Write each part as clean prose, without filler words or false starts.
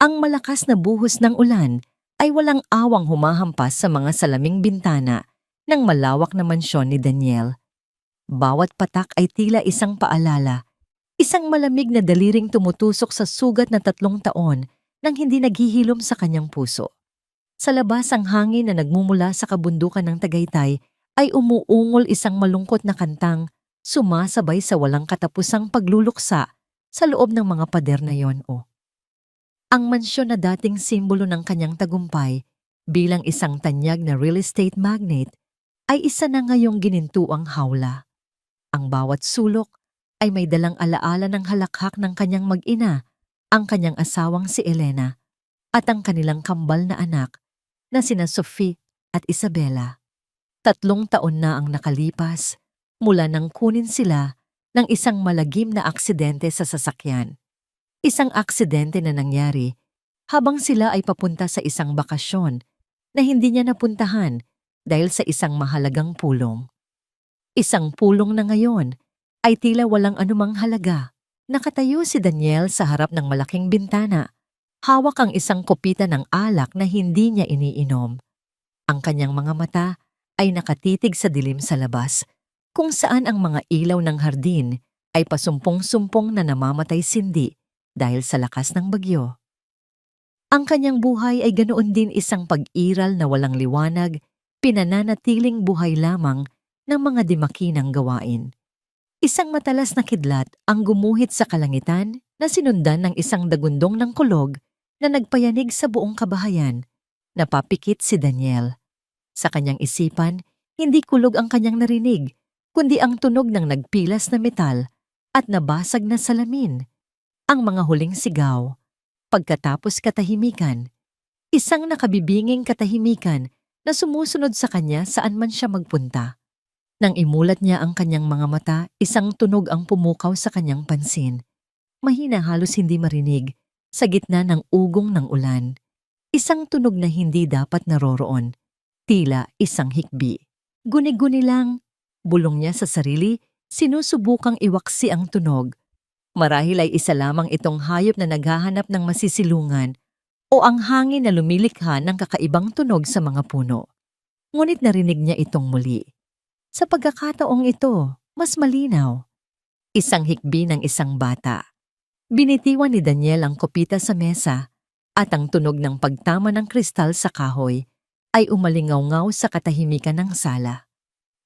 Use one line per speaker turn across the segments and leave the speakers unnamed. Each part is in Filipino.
Ang malakas na buhos ng ulan ay walang awang humahampas sa mga salaming bintana ng malawak na mansyon ni Daniel. Bawat patak ay tila isang paalala, isang malamig na daliring tumutusok sa sugat na 3 taon nang hindi naghihilom sa kanyang puso. Sa labas ang hangin na nagmumula sa kabundukan ng Tagaytay ay umuungol isang malungkot na kantang sumasabay sa walang katapusang pagluluksa sa loob ng mga pader na yon. Ang mansyon na dating simbolo ng kanyang tagumpay bilang isang tanyag na real estate magnate ay isa na ngayong ginintuang hawla. Ang bawat sulok ay may dalang alaala ng halakhak ng kanyang mag-ina, ang kanyang asawang si Elena, at ang kanilang kambal na anak na sina Sophie at Isabella. 3 taon na ang nakalipas mula nang kunin sila ng isang malagim na aksidente sa sasakyan. Isang aksidente na nangyari habang sila ay papunta sa isang bakasyon na hindi niya napuntahan dahil sa isang mahalagang pulong. Isang pulong na ngayon ay tila walang anumang halaga. Nakatayo si Daniel sa harap ng malaking bintana. Hawak ang isang kopita ng alak na hindi niya iniinom. Ang kanyang mga mata ay nakatitig sa dilim sa labas, kung saan ang mga ilaw ng hardin ay pasumpong-sumpong na namamatay sindi dahil sa lakas ng bagyo. Ang kanyang buhay ay ganoon din isang pag-iral na walang liwanag, pinananatiling buhay lamang ng mga dimakinang gawain. Isang matalas na kidlat ang gumuhit sa kalangitan na sinundan ng isang dagundong ng kulog na nagpayanig sa buong kabahayan. Napapikit si Daniel. Sa kanyang isipan, hindi kulog ang kanyang narinig, kundi ang tunog ng nagpilas na metal at nabasag na salamin. Ang mga huling sigaw. Pagkatapos katahimikan, isang nakabibinging katahimikan na sumusunod sa kanya saan man siya magpunta. Nang imulat niya ang kanyang mga mata, isang tunog ang pumukaw sa kanyang pansin. Mahina, halos hindi marinig, sa gitna ng ugong ng ulan. Isang tunog na hindi dapat naroroon, tila isang hikbi. Guni-guni lang, bulong niya sa sarili, sinusubukang iwaksi ang tunog. Marahil ay isa lamang itong hayop na naghahanap ng masisilungan o ang hangin na lumilikha ng kakaibang tunog sa mga puno. Ngunit narinig niya itong muli. Sa pagkakataong ito, mas malinaw. Isang hikbi ng isang bata. Binitiwan ni Daniel ang kopita sa mesa at ang tunog ng pagtama ng kristal sa kahoy ay umalingaw-ngaw sa katahimikan ng sala.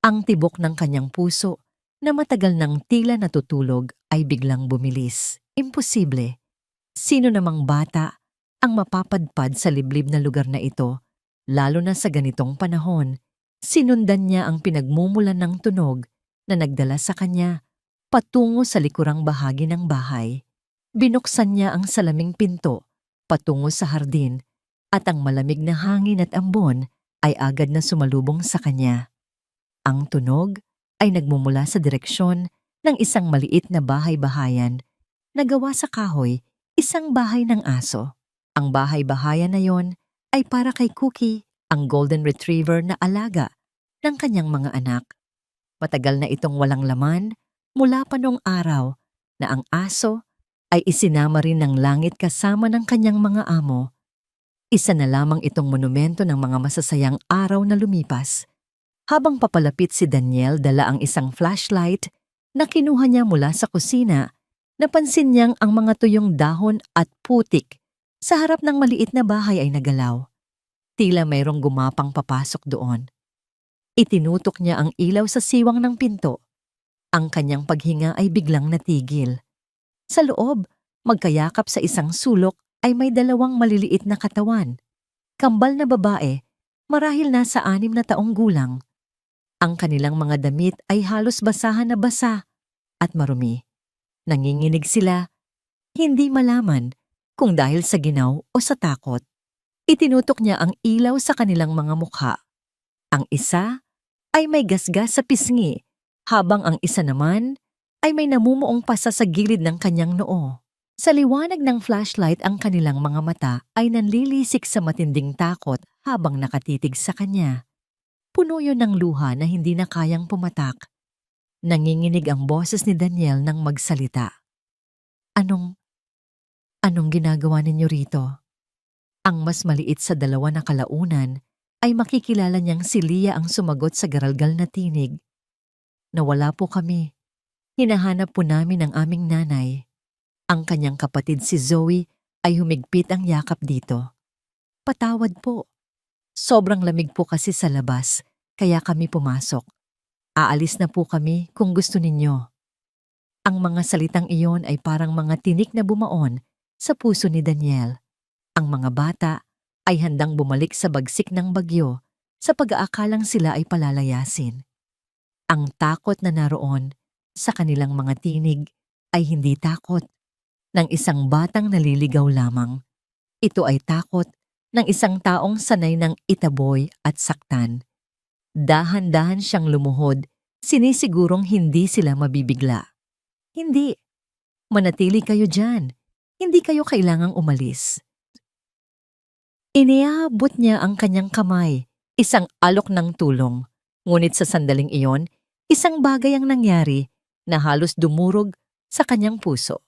Ang tibok ng kanyang puso na matagal nang tila natutulog ay biglang bumilis. Imposible. Sino namang bata ang mapapadpad sa liblib na lugar na ito, lalo na sa ganitong panahon? Sinundan niya ang pinagmumulan ng tunog na nagdala sa kanya patungo sa likurang bahagi ng bahay. Binuksan niya ang salaming pinto patungo sa hardin at ang malamig na hangin at ambon ay agad na sumalubong sa kanya. Ang tunog ay nagmumula sa direksyon ng isang maliit na bahay-bahayan na gawa sa kahoy, isang bahay ng aso. Ang bahay-bahayan na yon ay para kay Cookie, ang golden retriever na alaga ng kanyang mga anak. Matagal na itong walang laman mula pa noong araw na ang aso ay isinama rin ng langit kasama ng kanyang mga amo. Isa na lamang itong monumento ng mga masasayang araw na lumipas. Habang papalapit si Daniel, dala ang isang flashlight na kinuha niya mula sa kusina, napansin niyang ang mga tuyong dahon at putik sa harap ng maliit na bahay ay nagalaw. Tila mayroong gumapang papasok doon. Itinutok niya ang ilaw sa siwang ng pinto. Ang kanyang paghinga ay biglang natigil. Sa loob, magkayakap sa isang sulok ay may 2 maliliit na katawan. Kambal na babae, marahil nasa 6 na taong gulang. Ang kanilang mga damit ay halos basahan na basa at marumi. Nanginginig sila, hindi malaman kung dahil sa ginaw o sa takot. Itinutok niya ang ilaw sa kanilang mga mukha. Ang isa ay may gasgas sa pisngi, habang ang isa naman ay may namumuong pasa sa gilid ng kanyang noo. Sa liwanag ng flashlight, ang kanilang mga mata ay nanlilisik sa matinding takot habang nakatitig sa kanya. Puno yun ng luha na hindi na kayang pumatak. Nanginginig ang boses ni Daniel nang magsalita. Anong ginagawa ninyo rito? Ang mas maliit sa dalawa na kalaunan ay makikilala niyang si Leah ang sumagot sa garalgal na tinig. Nawala po kami. Hinahanap po namin ang aming nanay. Ang kanyang kapatid si Zoe ay humigpit ang yakap dito. Patawad po. Sobrang lamig po kasi sa labas, kaya kami pumasok. Aalis na po kami kung gusto ninyo. Ang mga salitang iyon ay parang mga tinik na bumaon sa puso ni Daniel. Ang mga bata ay handang bumalik sa bagsik ng bagyo sa pag-aakalang sila ay palalayasin. Ang takot na naroon sa kanilang mga tinig ay hindi takot ng isang batang naliligaw lamang. Ito ay takot ng isang taong sanay ng itaboy at saktan. Dahan-dahan siyang lumuhod, sinisigurong hindi sila mabibigla. Hindi. Manatili kayo dyan. Hindi kayo kailangang umalis. Iniabot niya ang kanyang kamay, isang alok ng tulong. Ngunit sa sandaling iyon, isang bagay ang nangyari na halos dumurog sa kanyang puso.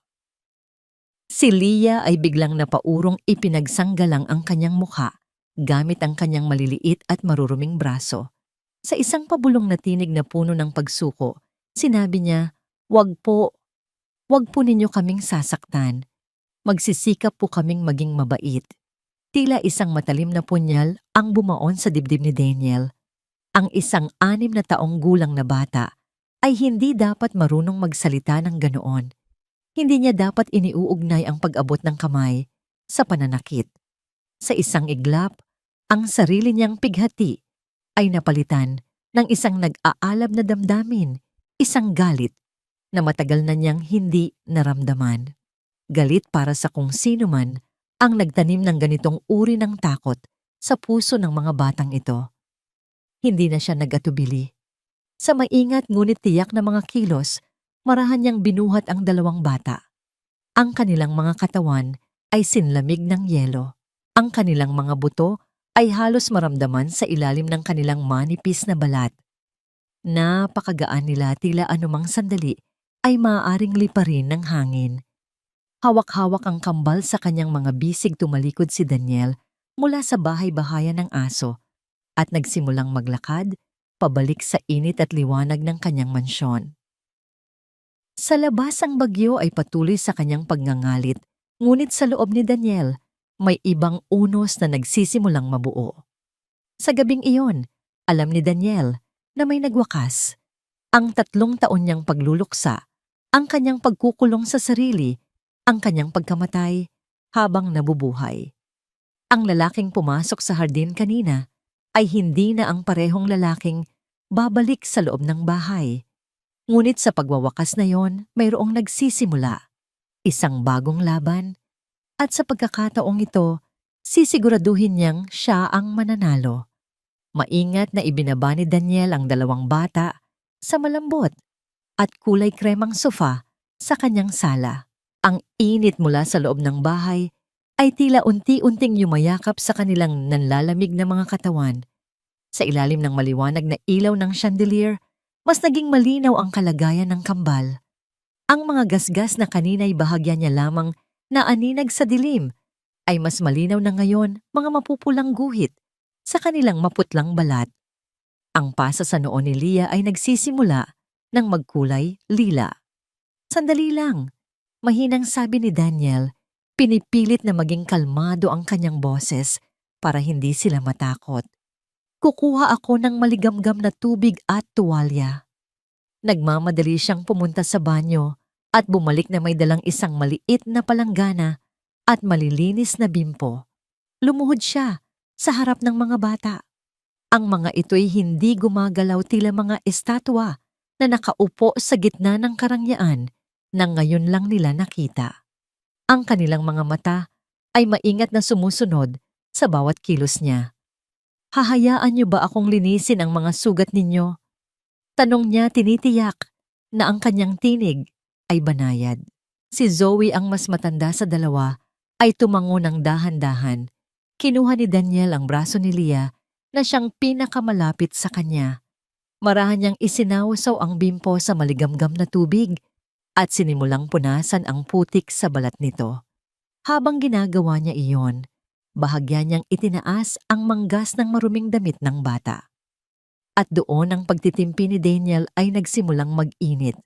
Si Leah ay biglang napaurong ipinagsanggalang ang kanyang mukha gamit ang kanyang maliliit at maruruming braso. Sa isang pabulong na tinig na puno ng pagsuko, sinabi niya, "Wag po ninyo kaming sasaktan. Magsisikap po kaming maging mabait." Tila isang matalim na punyal ang bumaon sa dibdib ni Daniel. Ang isang 6 na taong gulang na bata ay hindi dapat marunong magsalita ng ganoon. Hindi niya dapat iniuugnay ang pag-abot ng kamay sa pananakit. Sa isang iglap, ang sarili niyang pighati ay napalitan ng isang nag-aalab na damdamin, isang galit na matagal na niyang hindi naramdaman. Galit para sa kung sino man ang nagtanim ng ganitong uri ng takot sa puso ng mga batang ito. Hindi na siya nag-atubili. Sa maingat ngunit tiyak na mga kilos, marahan niyang binuhat ang 2 bata. Ang kanilang mga katawan ay sinlamig ng yelo. Ang kanilang mga buto ay halos maramdaman sa ilalim ng kanilang manipis na balat. Napakagaan nila, tila anumang sandali ay maaaring liparin ng hangin. Hawak-hawak ang kambal sa kanyang mga bisig, tumalikod si Daniel mula sa bahay-bahayan ng aso at nagsimulang maglakad pabalik sa init at liwanag ng kanyang mansyon. Sa labas ang bagyo ay patuloy sa kanyang pagngangalit, ngunit sa loob ni Daniel may ibang unos na nagsisimulang mabuo. Sa gabing iyon, alam ni Daniel na may nagwakas. Ang 3 taon niyang pagluluksa, ang kanyang pagkukulong sa sarili, ang kanyang pagkamatay habang nabubuhay. Ang lalaking pumasok sa hardin kanina ay hindi na ang parehong lalaking babalik sa loob ng bahay. Ngunit sa pagwawakas na yon, mayroong nagsisimula, isang bagong laban, at sa pagkakataong ito, sisiguraduhin niyang siya ang mananalo. Maingat na ibinaba ni Daniel ang 2 bata sa malambot at kulay kremang sofa sa kanyang sala. Ang init mula sa loob ng bahay ay tila unti-unting yumayakap sa kanilang nanlalamig na mga katawan. Sa ilalim ng maliwanag na ilaw ng chandelier, mas naging malinaw ang kalagayan ng kambal. Ang mga gasgas na kanina'y bahagya niya lamang na aninag sa dilim ay mas malinaw na ngayon, mga mapupulang guhit sa kanilang maputlang balat. Ang pasa sa noo ni Leah ay nagsisimula ng magkulay lila. Sandali lang. Mahinang sabi ni Daniel, pinipilit na maging kalmado ang kanyang boses para hindi sila matakot. Kukuha ako ng maligamgam na tubig at tuwalya. Nagmamadali siyang pumunta sa banyo at bumalik na may dalang isang maliit na palanggana at malilinis na bimpo. Lumuhod siya sa harap ng mga bata. Ang mga ito'y hindi gumagalaw, tila mga estatwa na nakaupo sa gitna ng karangyaan na ngayon lang nila nakita. Ang kanilang mga mata ay maingat na sumusunod sa bawat kilos niya. "Hahayaan niyo ba akong linisin ang mga sugat ninyo?" Tanong niya, tinitiyak na ang kanyang tinig ay banayad. Si Zoe, ang mas matanda sa 2, ay tumango ng dahan-dahan. Kinuha ni Daniel ang braso ni Leah na siyang pinakamalapit sa kanya. Marahan niyang isinawsaw ang bimpo sa maligamgam na tubig at sinimulang punasan ang putik sa balat nito. Habang ginagawa niya iyon, Bahagya niyang itinaas ang manggas ng maruming damit ng bata. At doon ang pagtitimpi ni Daniel ay nagsimulang mag-init.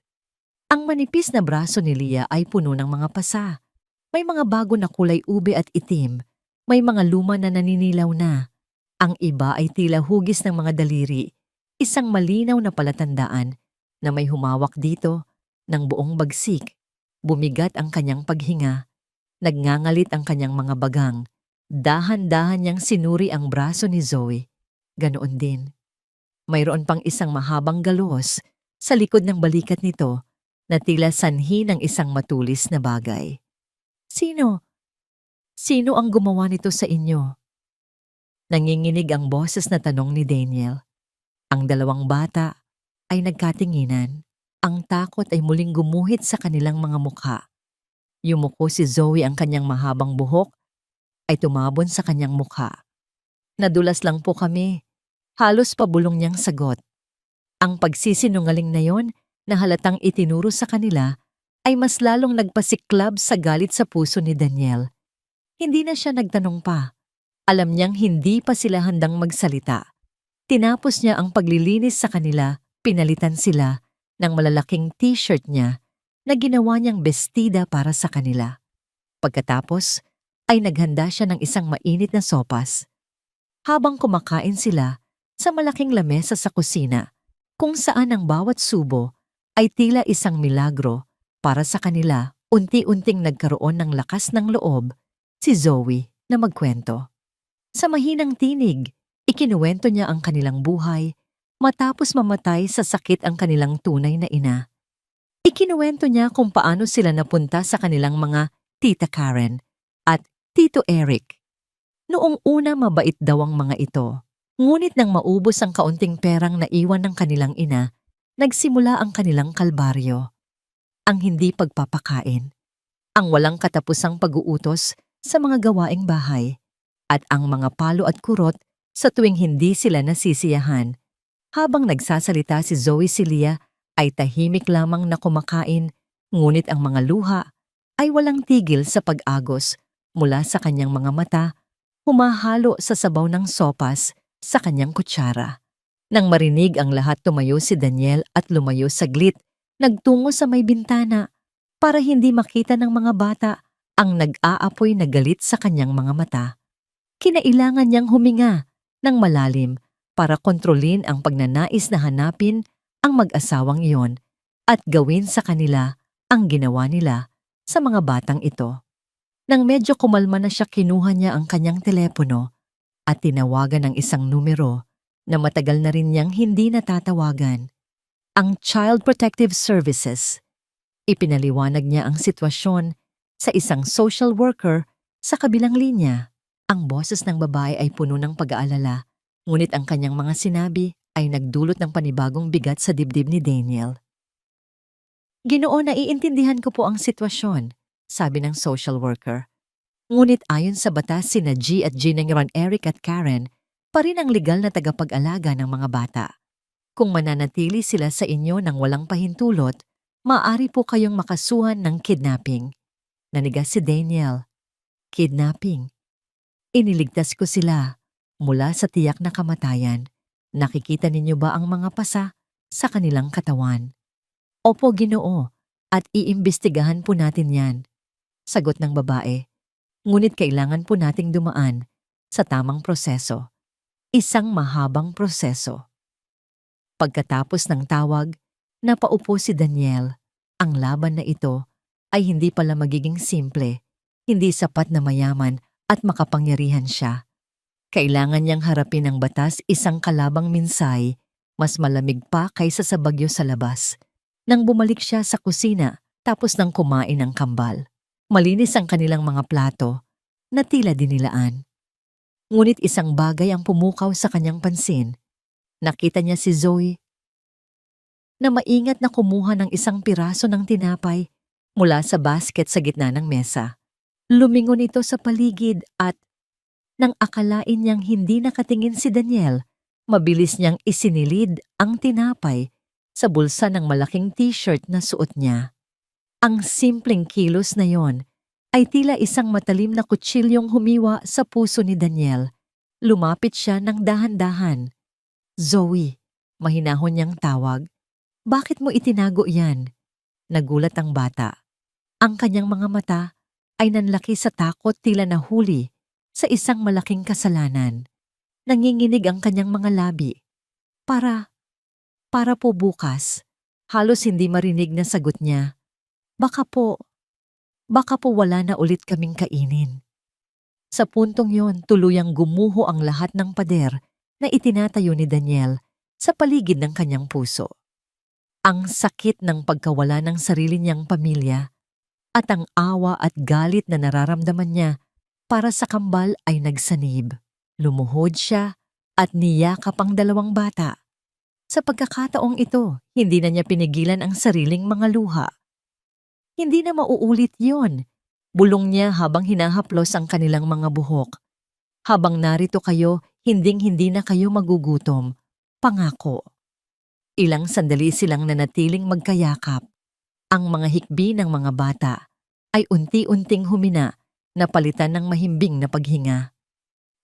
Ang manipis na braso ni Leah ay puno ng mga pasa. May mga bago na kulay ube at itim. May mga luma na naninilaw na. Ang iba ay tila hugis ng mga daliri. Isang malinaw na palatandaan na may humawak dito ng buong bagsik. Bumigat ang kanyang paghinga. Nagngangalit ang kanyang mga bagang. Dahan-dahan niyang sinuri ang braso ni Zoe. Ganoon din. Mayroon pang isang mahabang galos sa likod ng balikat nito na tila sanhi ng isang matulis na bagay. Sino? Sino ang gumawa nito sa inyo? Nanginginig ang boses na tanong ni Daniel. Ang dalawang bata ay nagkatinginan. Ang takot ay muling gumuhit sa kanilang mga mukha. Yumuko si Zoe, ang kanyang mahabang buhok ay tumabon sa kanyang mukha. Nadulas lang po kami. Halos pabulong niyang sagot. Ang pagsisinungaling na yon na halatang itinuro sa kanila ay mas lalong nagpasiklab sa galit sa puso ni Daniel. Hindi na siya nagtanong pa. Alam niyang hindi pa sila handang magsalita. Tinapos niya ang paglilinis sa kanila, pinalitan sila ng malalaking t-shirt niya na ginawa niyang bestida para sa kanila. Pagkatapos ay naghanda siya ng isang mainit na sopas. Habang kumakain sila sa malaking lamesa sa kusina, kung saan ang bawat subo ay tila isang milagro para sa kanila, unti-unting nagkaroon ng lakas ng loob si Zoe na magkwento. Sa mahinang tinig, ikinuwento niya ang kanilang buhay matapos mamatay sa sakit ang kanilang tunay na ina. Ikinuwento niya kung paano sila napunta sa kanilang mga Tita Karen at Tito Eric. Noong una mabait daw ang mga ito, ngunit nang maubos ang kaunting perang naiwan ng kanilang ina, nagsimula ang kanilang kalbaryo. Ang hindi pagpapakain, ang walang katapusang pag-uutos sa mga gawaing bahay, at ang mga palo at kurot sa tuwing hindi sila nasisiyahan. Habang nagsasalita si Zoe, si Leah ay tahimik lamang na kumakain, ngunit ang mga luha ay walang tigil sa pag-agos mula sa kanyang mga mata, humahalo sa sabaw ng sopas sa kanyang kutsara. Nang marinig ang lahat, tumayo si Daniel at lumayo saglit, nagtungo sa may bintana para hindi makita ng mga bata ang nag-aapoy na galit sa kanyang mga mata. Kinailangan niyang huminga ng malalim para kontrolin ang pagnanais na hanapin ang mag-asawang iyon at gawin sa kanila ang ginawa nila sa mga batang ito. Nang medyo kumalma na siya, kinuha niya ang kanyang telepono at tinawagan ang isang numero na matagal na rin niyang hindi natatawagan. Ang Child Protective Services. Ipinaliwanag niya ang sitwasyon sa isang social worker sa kabilang linya. Ang boses ng babae ay puno ng pag-aalala, ngunit ang kanyang mga sinabi ay nagdulot ng panibagong bigat sa dibdib ni Daniel. Ginoo, naiintindihan ko po ang sitwasyon, sabi ng social worker. Ngunit ayon sa batas, sina G at Ginang Ron, Eric at Karen pa rin ang legal na tagapag-alaga ng mga bata. Kung mananatili sila sa inyo ng walang pahintulot, maaari po kayong makasuhan ng kidnapping. Nanigas si Daniel. Kidnapping. Iniligtas ko sila mula sa tiyak na kamatayan. Nakikita ninyo ba ang mga pasa sa kanilang katawan? Opo, Ginoo, at iimbestigahan po natin yan. Sagot ng babae. Ngunit kailangan po nating dumaan sa tamang proseso. Isang mahabang proseso. Pagkatapos ng tawag, napaupo si Daniel. Ang laban na ito ay hindi pala magiging simple, hindi sapat na mayaman at makapangyarihan siya. Kailangan niyang harapin ang batas, isang kalabang minsay, mas malamig pa kaysa sa bagyo sa labas. Nang bumalik siya sa kusina tapos nang kumain ng kambal, malinis ang kanilang mga plato na tila dinilaan. Ngunit isang bagay ang pumukaw sa kanyang pansin. Nakita niya si Zoe na maingat na kumuha ng isang piraso ng tinapay mula sa basket sa gitna ng mesa. Lumingon ito sa paligid at nang akalain niyang hindi nakatingin si Daniel, mabilis niyang isinilid ang tinapay sa bulsa ng malaking t-shirt na suot niya. Ang simpleng kilos na yon ay tila isang matalim na kutsilyong humiwa sa puso ni Daniel. Lumapit siya ng dahan-dahan. Zoe, mahinahon niyang tawag. Bakit mo itinago yan? Nagulat ang bata. Ang kanyang mga mata ay nanlaki sa takot tila nahuli sa isang malaking kasalanan. Nanginginig ang kanyang mga labi. Para po bukas. Halos hindi marinig na sagot niya. Baka po wala na ulit kaming kainin. Sa puntong yon, tuluyang gumuho ang lahat ng pader na itinatayo ni Daniel sa paligid ng kanyang puso. Ang sakit ng pagkawala ng sarili niyang pamilya at ang awa at galit na nararamdaman niya para sa kambal ay nagsanib. Lumuhod siya at niyakap ang dalawang bata. Sa pagkakataong ito, hindi na niya pinigilan ang sariling mga luha. Hindi na mauulit yon. Bulong niya habang hinahaplos ang kanilang mga buhok. Habang narito kayo, hinding-hindi na kayo magugutom. Pangako. Ilang sandali silang nanatiling magkayakap. Ang mga hikbi ng mga bata ay unti-unting humina na palitan ng mahimbing na paghinga.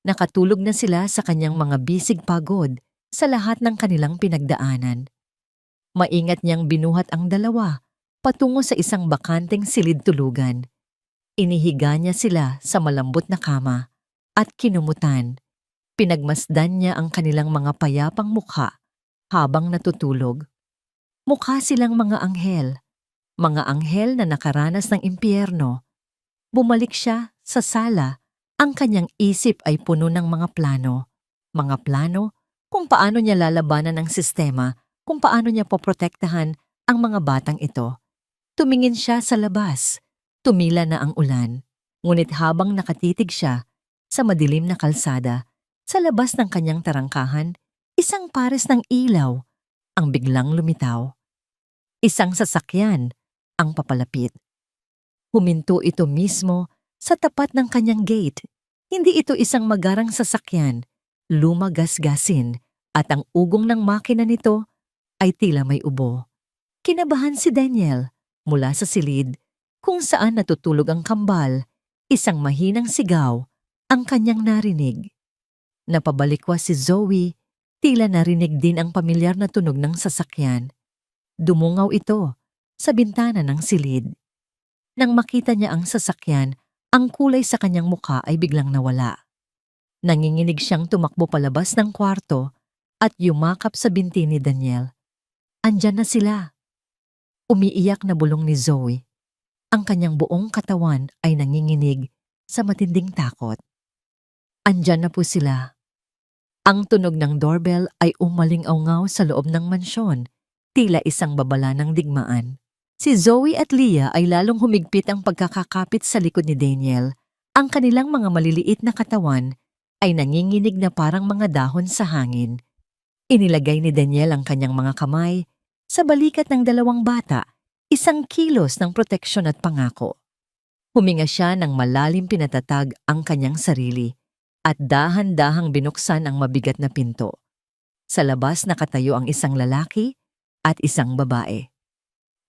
Nakatulog na sila sa kanyang mga bisig pagod sa lahat ng kanilang pinagdaanan. Maingat niyang binuhat ang dalawa patungo sa isang bakanteng silid tulugan. Inihiga niya sila sa malambot na kama at kinumutan. Pinagmasdan niya ang kanilang mga payapang mukha habang natutulog. Mukha silang mga anghel na nakaranas ng impyerno. Bumalik siya sa sala, ang kanyang isip ay puno ng mga plano. Mga plano kung paano niya lalabanan ang sistema, kung paano niya poprotektahan ang mga batang ito. Tumingin siya sa labas. Tumila na ang ulan. Ngunit habang nakatitig siya sa madilim na kalsada, sa labas ng kanyang tarangkahan, isang pares ng ilaw ang biglang lumitaw. Isang sasakyan ang papalapit. Huminto ito mismo sa tapat ng kanyang gate. Hindi ito isang magarang sasakyan, lumagasgasin at ang ugong ng makina nito ay tila may ubo. Kinabahan si Daniel mula sa silid kung saan natutulog ang kambal. Isang mahinang sigaw ang kanyang narinig. Napabalikwas si Zoe, tila narinig din ang pamilyar na tunog ng sasakyan. Dumungaw ito sa bintana ng silid. Nang makita niya ang sasakyan, ang kulay sa kanyang mukha ay biglang nawala. Nanginginig siyang tumakbo palabas ng kwarto at yumakap sa binti ni Daniel. Andyan na sila. Umiiyak na bulong ni Zoe. Ang kanyang buong katawan ay nanginginig sa matinding takot. Andyan na po sila. Ang tunog ng doorbell ay umaling-aungaw sa loob ng mansyon, tila isang babala ng digmaan. Si Zoe at Leah ay lalong humigpit ang pagkakakapit sa likod ni Daniel. Ang kanilang mga maliliit na katawan ay nanginginig na parang mga dahon sa hangin. Inilagay ni Daniel ang kanyang mga kamay sa balikat ng dalawang bata, isang kilos ng proteksyon at pangako. Huminga siya ng malalim pinatatag ang kanyang sarili at dahan-dahang binuksan ang mabigat na pinto. Sa labas nakatayo ang isang lalaki at isang babae.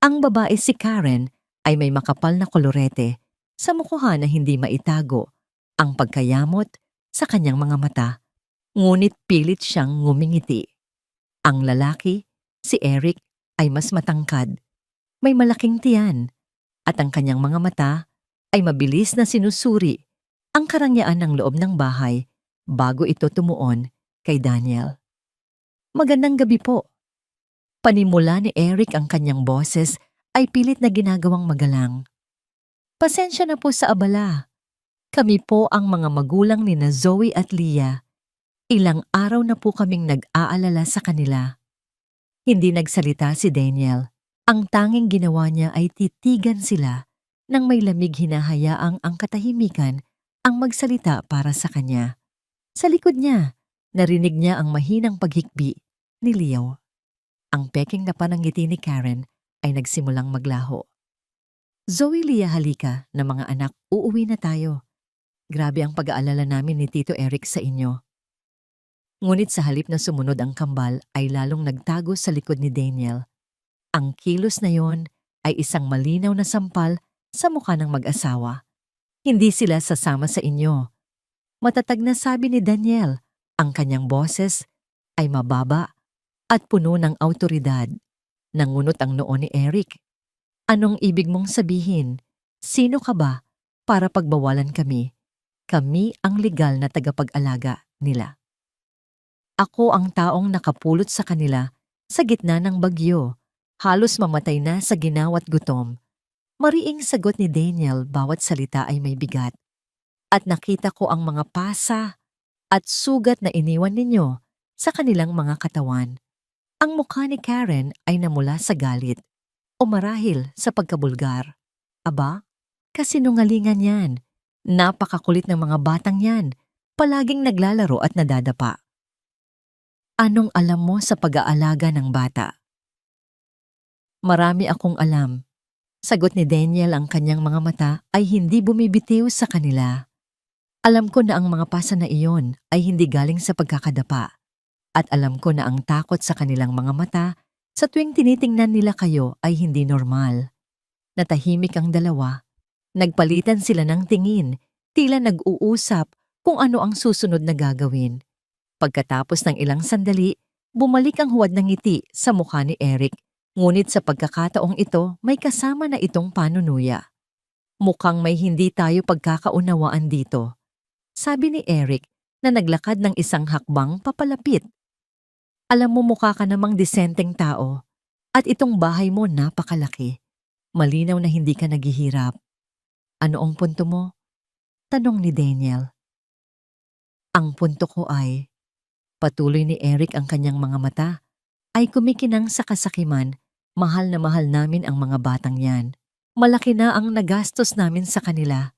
Ang babae si Karen ay may makapal na kolorete sa mukha na hindi maitago ang pagkayamot sa kanyang mga mata, ngunit pilit siyang ngumingiti. Ang lalaki, si Eric, ay mas matangkad, may malaking tiyan, at ang kanyang mga mata ay mabilis na sinusuri ang karangyaan ng loob ng bahay bago ito tumuon kay Daniel. Magandang gabi po. Panimula ni Eric ang kanyang boses ay pilit na ginagawang magalang. Pasensya na po sa abala. Kami po ang mga magulang ni na Zoe at Leah. Ilang araw na po kaming nag-aalala sa kanila. Hindi nagsalita si Daniel. Ang tanging ginawa niya ay titigan sila nang may lamig hinahayaang ang katahimikan ang magsalita para sa kanya. Sa likod niya, narinig niya ang mahinang paghikbi ni Leo. Ang peking na pananggiti ni Karen ay nagsimulang maglaho. Zoe, Leah, halika na mga anak, uuwi na tayo. Grabe ang pag-aalala namin ni Tito Eric sa inyo. Ngunit sa halip na sumunod ang kambal ay lalong nagtago sa likod ni Daniel. Ang kilos na yon ay isang malinaw na sampal sa mukha ng mag-asawa. Hindi sila sasama sa inyo. Matatag na sabi ni Daniel, ang kanyang boses ay mababa at puno ng awtoridad. Nangunot ang noo ni Eric. Anong ibig mong sabihin? Sino ka ba para pagbawalan kami? Kami ang legal na tagapag-alaga nila. Ako ang taong nakapulot sa kanila sa gitna ng bagyo. Halos mamatay na sa ginawa't gutom. Mariing sagot ni Daniel, bawat salita ay may bigat. At nakita ko ang mga pasa at sugat na iniwan ninyo sa kanilang mga katawan. Ang mukha ni Karen ay namula sa galit o marahil sa pagkabulgar. Aba, kasinungalingan yan. Napakakulit ng mga batang yan. Palaging naglalaro at nadadapa. Anong alam mo sa pag-aalaga ng bata? Marami akong alam. Sagot ni Daniel, ang kanyang mga mata ay hindi bumibitiw sa kanila. Alam ko na ang mga pasa na iyon ay hindi galing sa pagkakadapa. At alam ko na ang takot sa kanilang mga mata sa tuwing tinitingnan nila kayo ay hindi normal. Natahimik ang dalawa. Nagpalitan sila ng tingin, tila nag-uusap kung ano ang susunod na gagawin. Pagkatapos ng ilang sandali, bumalik ang huwad ng ngiti sa mukha ni Eric. Ngunit sa pagkakataong ito, may kasama na itong panunuya. Mukhang may hindi tayo pagkakaunawaan dito, sabi ni Eric na naglakad ng isang hakbang papalapit. Alam mo, mukha ka namang disenteng tao at itong bahay mo napakalaki. Malinaw na hindi ka naghihirap. Ano ang punto mo? Tanong ni Daniel. Ang punto ko ay, patuloy ni Eric, ang kanyang mga mata ay kumikinang sa kasakiman. Mahal na mahal namin ang mga batang yan. Malaki na ang nagastos namin sa kanila.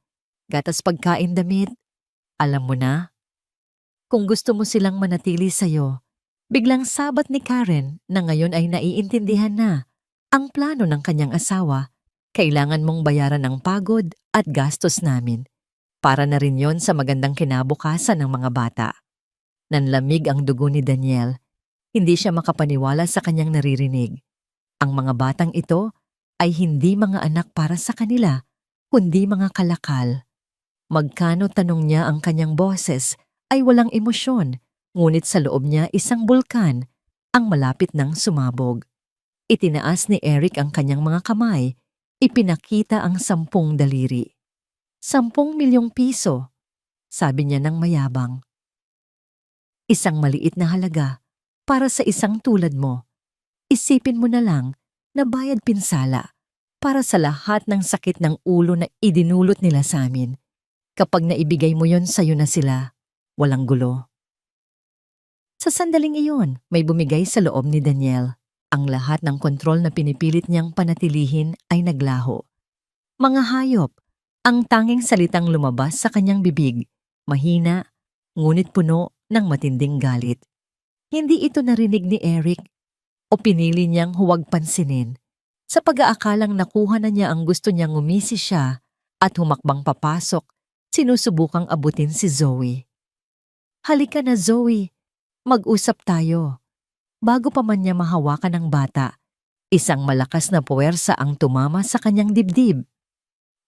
Gatas, pagkain, damit. Alam mo na? Kung gusto mo silang manatili sa'yo, biglang sabat ni Karen na ngayon ay naiintindihan na ang plano ng kanyang asawa. Kailangan mong bayaran ang pagod at gastos namin. Para na rin yon sa magandang kinabukasan ng mga bata. Nanlamig ang dugo ni Daniel. Hindi siya makapaniwala sa kanyang naririnig. Ang mga batang ito ay hindi mga anak para sa kanila, kundi mga kalakal. Magkano, tanong niya, ang kanyang boses ay walang emosyon, ngunit sa loob niya isang bulkan ang malapit ng sumabog. Itinaas ni Eric ang kanyang mga kamay, ipinakita ang 10 daliri. 10 milyong piso, sabi niya ng mayabang. Isang maliit na halaga para sa isang tulad mo. Isipin mo na lang na bayad pinsala para sa lahat ng sakit ng ulo na idinulot nila sa amin. Kapag naibigay mo yon, sa'yo na sila. Walang gulo. Sa sandaling iyon, may bumigay sa loob ni Daniel. Ang lahat ng kontrol na pinipilit niyang panatilihin ay naglaho. Mga hayop, ang tanging salitang lumabas sa kanyang bibig, mahina, ngunit puno ng matinding galit. Hindi ito narinig ni Eric o pinili niyang huwag pansinin. Sa pag-aakalang nakuha na niya ang gusto niyang, ngumisi siya at humakbang papasok, sinusubukang abutin si Zoe. Halika na, Zoe, mag-usap tayo. Bago pa man niya mahawakan ang bata, isang malakas na puwersa ang tumama sa kanyang dibdib.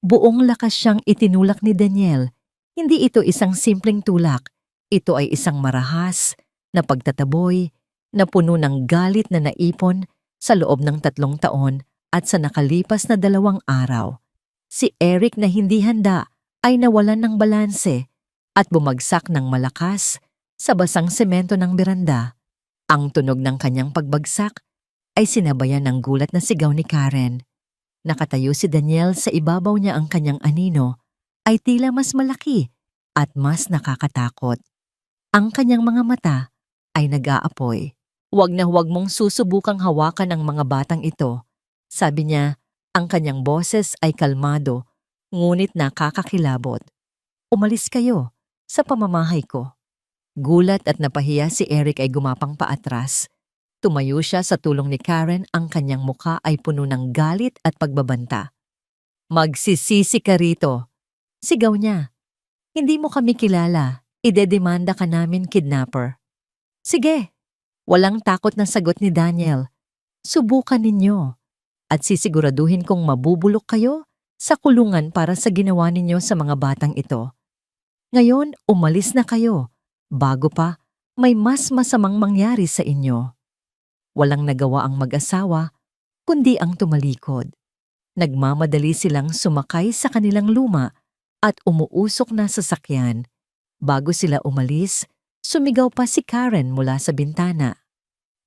Buong lakas siyang itinulak ni Daniel. Hindi ito isang simpleng tulak. Ito ay isang marahas na pagtataboy na puno ng galit na naipon sa loob ng 3 taon at sa nakalipas na 2 araw. Si Eric na hindi handa ay nawalan ng balanse at bumagsak ng malakas sa basang semento ng beranda. Ang tunog ng kanyang pagbagsak ay sinabayan ng gulat na sigaw ni Karen. Nakatayo si Daniel, sa ibabaw niya ang kanyang anino ay tila mas malaki at mas nakakatakot. Ang kanyang mga mata ay nag-aapoy. Huwag na huwag mong susubukang hawakan ang mga batang ito. Sabi niya, ang kanyang boses ay kalmado, ngunit nakakakilabot. Umalis kayo sa pamamahay ko. Gulat at napahiya si Eric ay gumapang paatras. Tumayo siya sa tulong ni Karen, ang kanyang mukha ay puno ng galit at pagbabanta. Magsisisi ka rito, sigaw niya. Hindi mo kami kilala, idedemanda ka namin, kidnapper. Sige, walang takot na sagot ni Daniel. Subukan ninyo at sisiguraduhin kong mabubulok kayo sa kulungan para sa ginawa ninyo sa mga batang ito. Ngayon, umalis na kayo, bago pa may mas masamang mangyari sa inyo. Walang nagawa ang mag-asawa, kundi ang tumalikod. Nagmamadali silang sumakay sa kanilang luma at umuusok na sasakyan. Bago sila umalis, sumigaw pa si Karen mula sa bintana.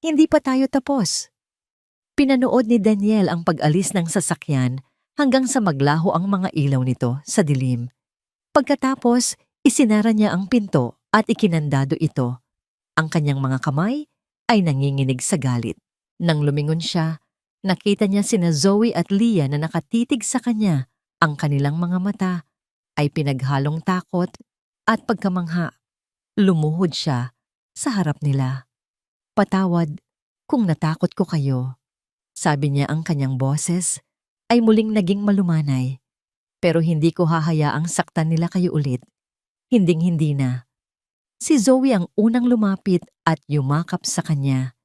Hindi pa tayo tapos. Pinanood ni Daniel ang pag-alis ng sasakyan hanggang sa maglaho ang mga ilaw nito sa dilim. Pagkatapos, isinara niya ang pinto at ikinandado ito. Ang kanyang mga kamay ay nanginginig sa galit. Nang lumingon siya, nakita niya sina Zoe at Leah na nakatitig sa kanya. Ang kanilang mga mata ay pinaghalong takot at pagkamangha. Lumuhod siya sa harap nila. "Patawad kung natakot ko kayo," sabi niya. Ang kanyang boses ay muling naging malumanay. "Pero hindi ko hahayaang saktan nila kayo ulit. Hinding-hindi na." Si Zoe ang unang lumapit at yumakap sa kanya.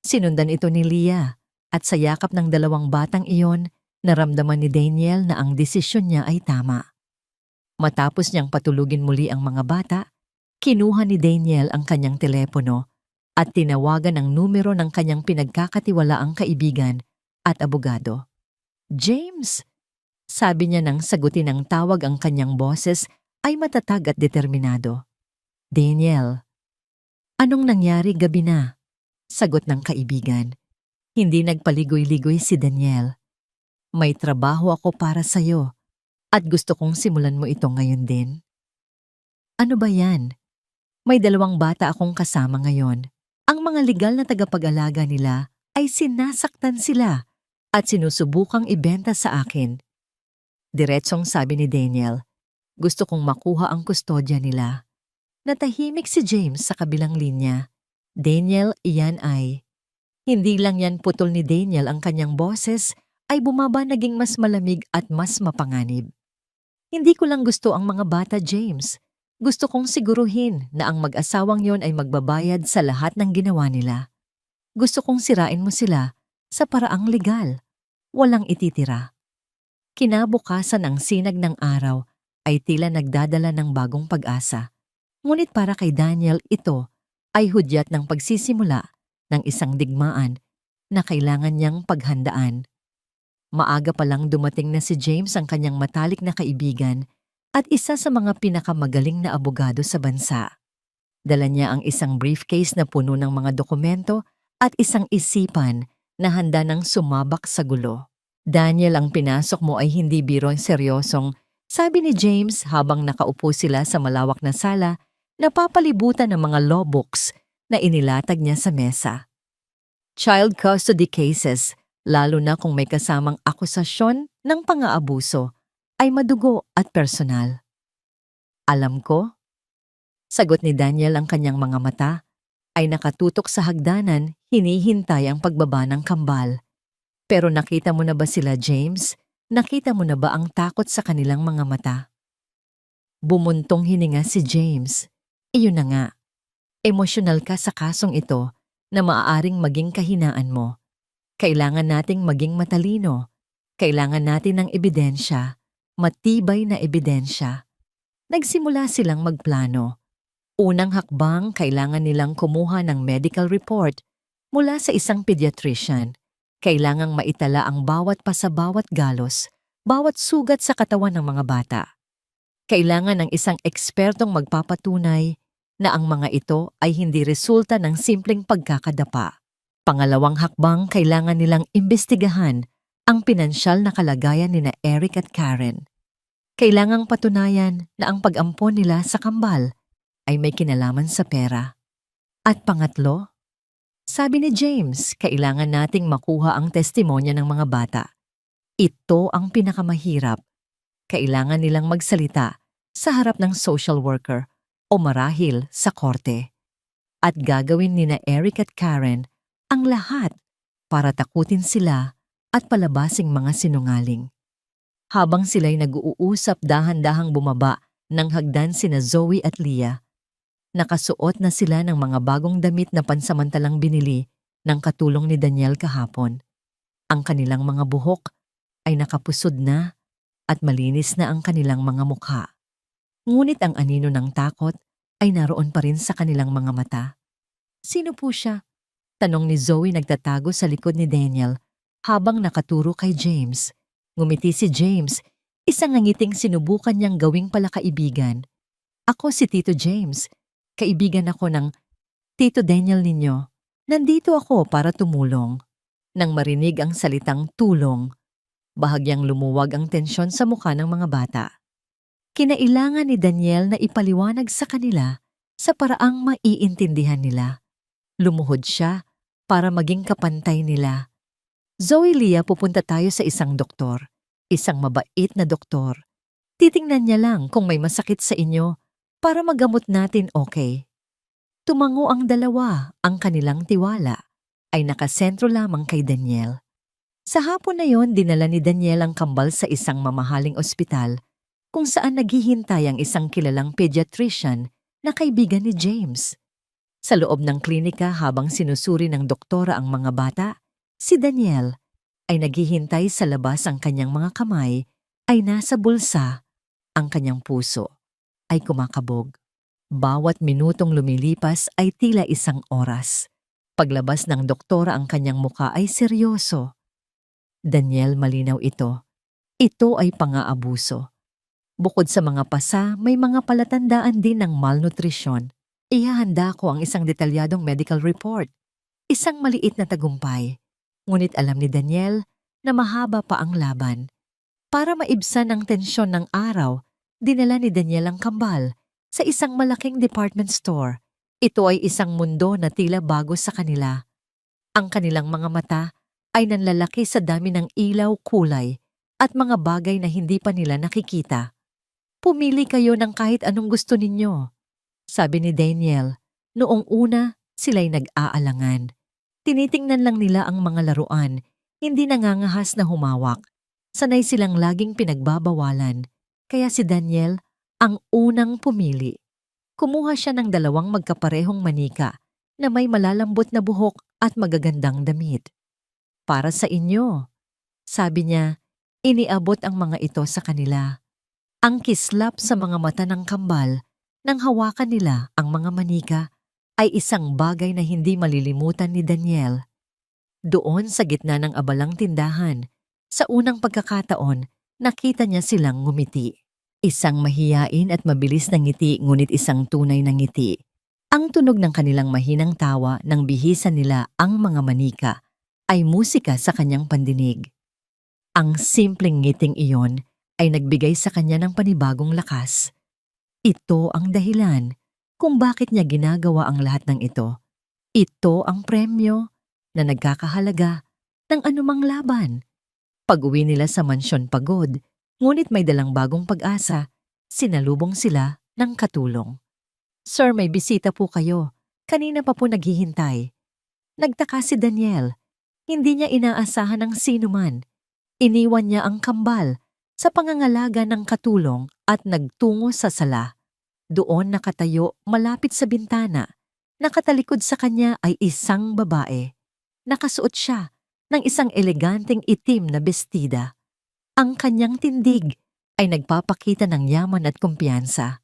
Sinundan ito ni Leah at sa yakap ng dalawang batang iyon, naramdaman ni Daniel na ang desisyon niya ay tama. Matapos niyang patulugin muli ang mga bata, kinuha ni Daniel ang kanyang telepono at tinawagan ang numero ng kanyang pinagkakatiwalaang kaibigan at abogado. "James," sabi niya nang sagutin ang tawag. Ang kanyang boses ay matatag at determinado. "Daniel, anong nangyari gabi na?" sagot ng kaibigan. Hindi nagpaligoy-ligoy si Daniel. "May trabaho ako para sa'yo at gusto kong simulan mo ito ngayon din." "Ano ba yan?" "May 2 bata akong kasama ngayon. Ang mga legal na tagapag-alaga nila ay sinasaktan sila at sinusubukang ibenta sa akin." Diretsong sabi ni Daniel, "Gusto kong makuha ang kustodya nila." Natahimik si James sa kabilang linya. "Daniel, iyan ay..." Hindi lang yan putol ni Daniel, ang kanyang boses ay bumaba, naging mas malamig at mas mapanganib. "Hindi ko lang gusto ang mga bata, James. Gusto kong siguruhin na ang mag-asawang yon ay magbabayad sa lahat ng ginawa nila. Gusto kong sirain mo sila sa paraang legal. Walang ititira." Kinabukasan, ang sinag ng araw ay tila nagdadala ng bagong pag-asa. Ngunit para kay Daniel, ito ay hudyat ng pagsisimula ng isang digmaan na kailangan niyang paghandaan. Maaga pa lang dumating na si James, ang kanyang matalik na kaibigan at isa sa mga pinakamagaling na abogado sa bansa. Dala niya ang isang briefcase na puno ng mga dokumento at isang isipan na handa ng sumabak sa gulo. "Daniel, ang pinasok mo ay hindi birong seryosong," sabi ni James habang nakaupo sila sa malawak na sala, napapalibutan ng mga law books na inilatag niya sa mesa. "Child custody cases, lalo na kung may kasamang akusasyon ng pang-aabuso, ay madugo at personal." "Alam ko," sagot ni Daniel. Ang kanyang mga mata ay nakatutok sa hagdanan, hinihintay ang pagbaba ng kambal. "Pero nakita mo na ba sila, James? Nakita mo na ba ang takot sa kanilang mga mata?" Bumuntong hininga si James. "Iyon na nga. Emosyonal ka sa kasong ito na maaaring maging kahinaan mo. Kailangan nating maging matalino. Kailangan natin ng ebidensya, matibay na ebidensya." Nagsimula silang magplano. Unang hakbang, kailangan nilang kumuha ng medical report mula sa isang pediatrician. Kailangang maitala ang bawat pasabawat galos, bawat sugat sa katawan ng mga bata. Kailangan ng isang ekspertong magpapatunay na ang mga ito ay hindi resulta ng simpleng pagkakadapa. Pangalawang hakbang, kailangan nilang imbestigahan ang pinansyal na kalagayan ni Eric at Karen. Kailangang patunayan na ang pag-ampon nila sa kambal ay may kinalaman sa pera. At pangatlo, sabi ni James, kailangan nating makuha ang testimonya ng mga bata. Ito ang pinakamahirap. Kailangan nilang magsalita sa harap ng social worker o marahil sa korte. At gagawin ni Eric at Karen ang lahat para takutin sila at palabasing mga sinungaling. Habang sila'y nag-uusap, dahan-dahang bumaba ng hagdan sina Zoe at Leah. Nakasuot na sila ng mga bagong damit na pansamantalang binili ng katulong ni Daniel kahapon. Ang kanilang mga buhok ay nakapusod na at malinis na ang kanilang mga mukha. Ngunit ang anino ng takot ay naroon pa rin sa kanilang mga mata. Sino po siya? Tanong ni Zoe nagtatago sa likod ni Daniel habang nakaturo kay James. Ngumiti si James, isang ngangiting sinubukan niyang gawing palakaibigan. Ako si Tito James. Kaibigan ako ng Tito Daniel ninyo. Nandito ako para tumulong. Nang marinig ang salitang tulong, bahagyang lumuwag ang tensyon sa mukha ng mga bata. Kinailangan ni Daniel na ipaliwanag sa kanila sa paraang maiintindihan nila. Lumuhod siya para maging kapantay nila. Zoe Lia, pupunta tayo sa isang doktor. Isang mabait na doktor. Titingnan niya lang kung may masakit sa inyo para magamot natin, okay? Tumango ang dalawa, ang kanilang tiwala ay nakasentro lamang kay Daniel. Sa hapon na yon, dinala ni Daniel ang kambal sa isang mamahaling ospital kung saan naghihintay ang isang kilalang pediatrician na kaibigan ni James. Sa loob ng klinika habang sinusuri ng doktora ang mga bata, si Daniel ay naghihintay sa labas. Ang kanyang mga kamay ay nasa bulsa, ang kanyang puso ay kumakabog. Bawat minutong lumilipas ay tila isang oras. Paglabas ng doktora, ang kanyang muka ay seryoso. Daniel, malinaw ito. Ito ay pang-aabuso. Bukod sa mga pasa, may mga palatandaan din ng malnutrisyon. Ihahanda ko ang isang detalyadong medical report. Isang maliit na tagumpay. Ngunit alam ni Daniel na mahaba pa ang laban. Para maibsan ang tensyon ng araw, dinala ni Daniel ang kambal sa isang malaking department store. Ito ay isang mundo na tila bago sa kanila. Ang kanilang mga mata ay nanlalaki sa dami ng ilaw, kulay at mga bagay na hindi pa nila nakikita. Pumili kayo ng kahit anong gusto ninyo, sabi ni Daniel. Noong una, sila'y nag-aalangan. Tinitingnan lang nila ang mga laruan, hindi nangangahas na humawak. Sanay silang laging pinagbabawalan. Kaya si Daniel ang unang pumili. Kumuha siya ng 2 magkaparehong manika na may malalambot na buhok at magagandang damit. Para sa inyo, sabi niya. Iniabot ang mga ito sa kanila. Ang kislap sa mga mata ng kambal nang hawakan nila ang mga manika ay isang bagay na hindi malilimutan ni Daniel. Doon sa gitna ng abalang tindahan, sa unang pagkakataon, nakita niya silang ngumiti. Isang mahiyain at mabilis na ngiti, ngunit isang tunay na ngiti. Ang tunog ng kanilang mahinang tawa nang bihisan nila ang mga manika ay musika sa kanyang pandinig. Ang simpleng ngiting iyon ay nagbigay sa kanya ng panibagong lakas. Ito ang dahilan kung bakit niya ginagawa ang lahat ng ito. Ito ang premyo na nagkakahalaga ng anumang laban. Pag-uwi nila sa mansyon pagod, ngunit may dalang bagong pag-asa, sinalubong sila ng katulong. Sir, may bisita po kayo. Kanina pa po naghihintay. Nagtaka si Daniel. Hindi niya inaasahan ng sinuman. Iniwan niya ang kambal sa pangangalaga ng katulong at nagtungo sa sala. Doon nakatayo malapit sa bintana. Nakatalikod sa kanya ay isang babae. Nakasuot siya ng isang eleganteng itim na bestida. Ang kanyang tindig ay nagpapakita ng yaman at kumpiyansa.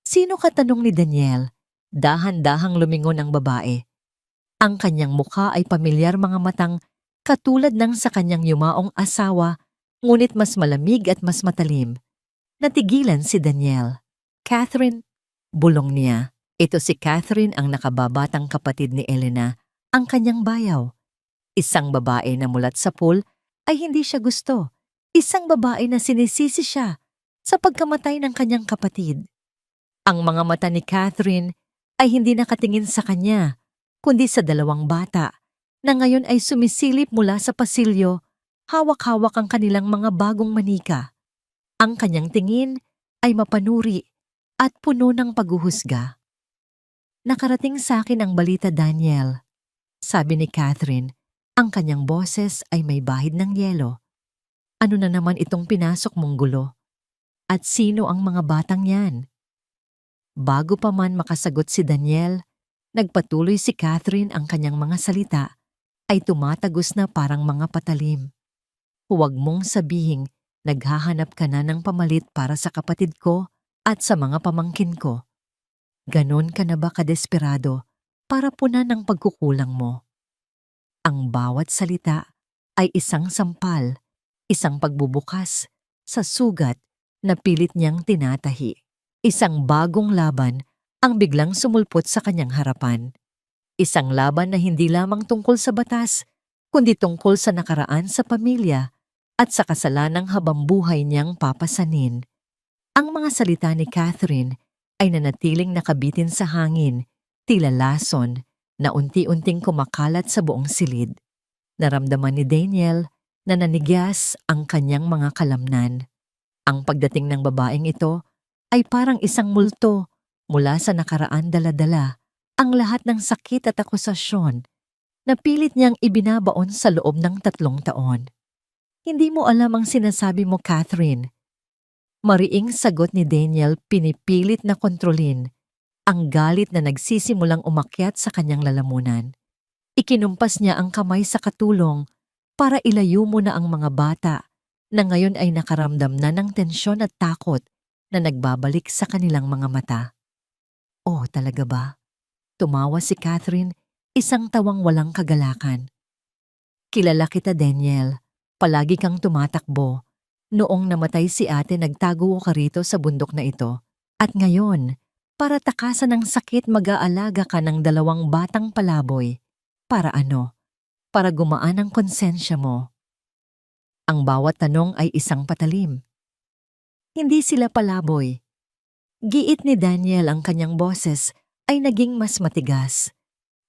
Sino ka, tanong ni Daniel? Dahan-dahang lumingon ang babae. Ang kanyang mukha ay pamilyar, mga matang katulad ng sa kanyang yumaong asawa, ngunit mas malamig at mas matalim. Natigilan si Daniel. Catherine, bulong niya. Ito si Catherine, ang nakababatang kapatid ni Elena, ang kanyang bayaw. Isang babae na mulat sa pool ay hindi siya gusto. Isang babae na sinisisi siya sa pagkamatay ng kanyang kapatid. Ang mga mata ni Catherine ay hindi nakatingin sa kanya, kundi sa 2 bata na ngayon ay sumisilip mula sa pasilyo, hawak-hawak ang kanilang mga bagong manika. Ang kanyang tingin ay mapanuri at puno ng paghuhusga. Nakarating sa akin ang balita, Daniel, sabi ni Catherine. Ang kanyang boses ay may bahid ng yelo. Ano na naman itong pinasok mong gulo? At sino ang mga batang yan? Bago pa man makasagot si Daniel, nagpatuloy si Catherine. Ang kanyang mga salita ay tumatagos na parang mga patalim. Huwag mong sabihing Naghahanap ka na ng pamalit para sa kapatid ko at sa mga pamangkin ko. Ganon ka na ba kadesperado para punan ang pagkukulang mo? Ang bawat salita ay isang sampal, isang pagbubukas sa sugat na pilit niyang tinatahi. Isang bagong laban ang biglang sumulpot sa kanyang harapan. Isang laban na hindi lamang tungkol sa batas, kundi tungkol sa nakaraan sa pamilya at sa kasalanang habambuhay niyang papasanin. Ang mga salita ni Catherine ay nanatiling nakabitin sa hangin, tila lason na unti-unting kumakalat sa buong silid. Naramdaman ni Daniel na nanigyas ang kanyang mga kalamnan. Ang pagdating ng babaeng ito ay parang isang multo mula sa nakaraan dala-dala ang lahat ng sakit at akusasyon na pilit niyang ibinabaon sa loob ng 3 taon. Hindi mo alam ang sinasabi mo, Catherine. Mariing sagot ni Daniel, pinipilit na kontrolin ang galit na nagsisimulang umakyat sa kanyang lalamunan. Ikinumpas niya ang kamay sa katulong para ilayo mo na ang mga bata na ngayon ay nakaramdam na ng tensyon at takot na nagbabalik sa kanilang mga mata. Oh, talaga ba? Tumawa si Catherine, isang tawang walang kagalakan. Kilala kita, Daniel. Palagi kang tumatakbo. Noong namatay si ate, nagtago ka rito sa bundok na ito. At ngayon, para takasan ng sakit, mag-aalaga ka ng 2 batang palaboy. Para ano? Para gumaan ang konsensya mo. Ang bawat tanong ay isang patalim. Hindi sila palaboy. Giit ni Daniel, ang kanyang boses ay naging mas matigas.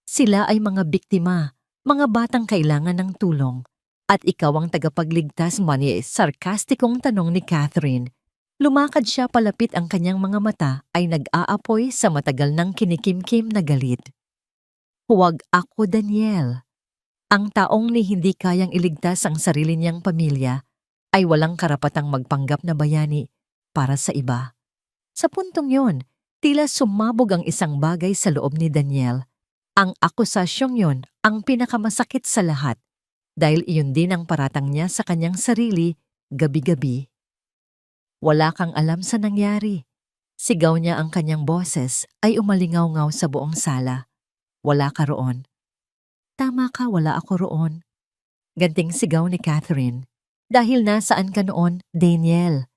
Sila ay mga biktima, mga batang kailangan ng tulong. At ikaw ang tagapagligtas mo, ni sarkastikong tanong ni Catherine. Lumakad siya palapit, ang kanyang mga mata ay nag-aapoy sa matagal ng kinikimkim na galit. Huwag ako, Daniel. Ang taong ni hindi kayang iligtas ang sarili niyang pamilya ay walang karapatang magpanggap na bayani para sa iba. Sa puntong yon, tila sumabog ang isang bagay sa loob ni Daniel. Ang akusasyong yon ang pinakamasakit sa lahat dahil iyon din ang paratang niya sa kanyang sarili gabi-gabi. Wala kang alam sa nangyari. Sigaw niya, ang kanyang boses ay umalingaw-ngaw sa buong sala. Wala ka roon. Tama ka, wala ako roon. Ganting sigaw ni Catherine. Dahil nasaan ka noon, Daniel?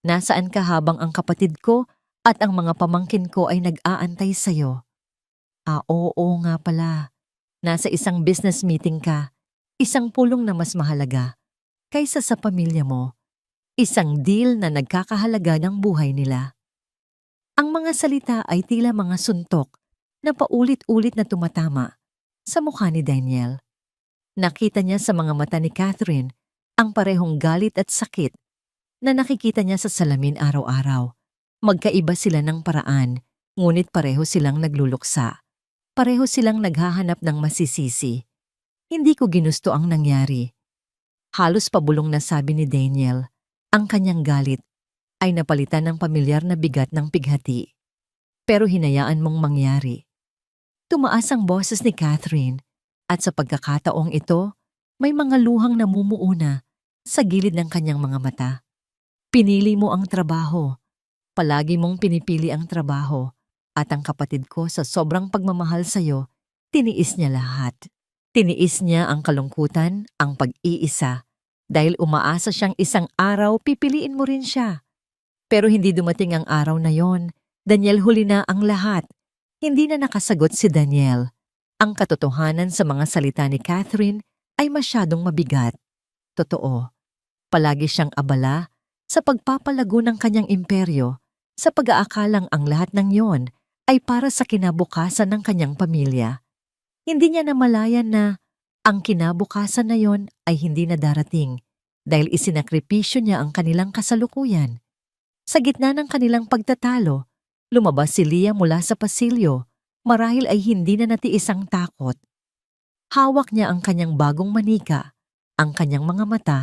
Nasaan ka habang ang kapatid ko at ang mga pamangkin ko ay nag-aantay sa'yo? Oo nga pala. Nasa isang business meeting ka. Isang pulong na mas mahalaga kaysa sa pamilya mo. Isang deal na nagkakahalaga ng buhay nila. Ang mga salita ay tila mga suntok na paulit-ulit na tumatama sa mukha ni Daniel. Nakita niya sa mga mata ni Catherine ang parehong galit at sakit na nakikita niya sa salamin araw-araw. Magkaiba sila ng paraan, ngunit pareho silang nagluluksa. Pareho silang naghahanap ng masisisi. Hindi ko ginusto ang nangyari. Halos pabulong na sabi ni Daniel. Ang kanyang galit ay napalitan ng pamilyar na bigat ng pighati. Pero hinayaan mong mangyari. Tumaas ang boses ni Catherine at sa pagkakataong ito, may mga luhang namumuuna sa gilid ng kanyang mga mata. Pinili mo ang trabaho. Palagi mong pinipili ang trabaho at ang kapatid ko sa sobrang pagmamahal sa'yo, tiniis niya lahat. Tiniis niya ang kalungkutan, ang pag-iisa, dahil umaasa siyang isang araw pipiliin mo rin siya. Pero hindi dumating ang araw na yon. Daniel, huli na ang lahat. Hindi na nakasagot si Daniel. Ang katotohanan sa mga salita ni Catherine ay masyadong mabigat. Totoo, palagi siyang abala sa pagpapalago ng kanyang imperyo, sa pag-aakalang ang lahat ng yon ay para sa kinabukasan ng kanyang pamilya. Hindi niya namalayan na ang kinabukasan na yon ay hindi na darating dahil isinakripisyo niya ang kanilang kasalukuyan. Sa gitna ng kanilang pagtatalo, lumabas si Leah mula sa pasilyo, marahil ay hindi na natiis ang takot. Hawak niya ang kanyang bagong manika, ang kanyang mga mata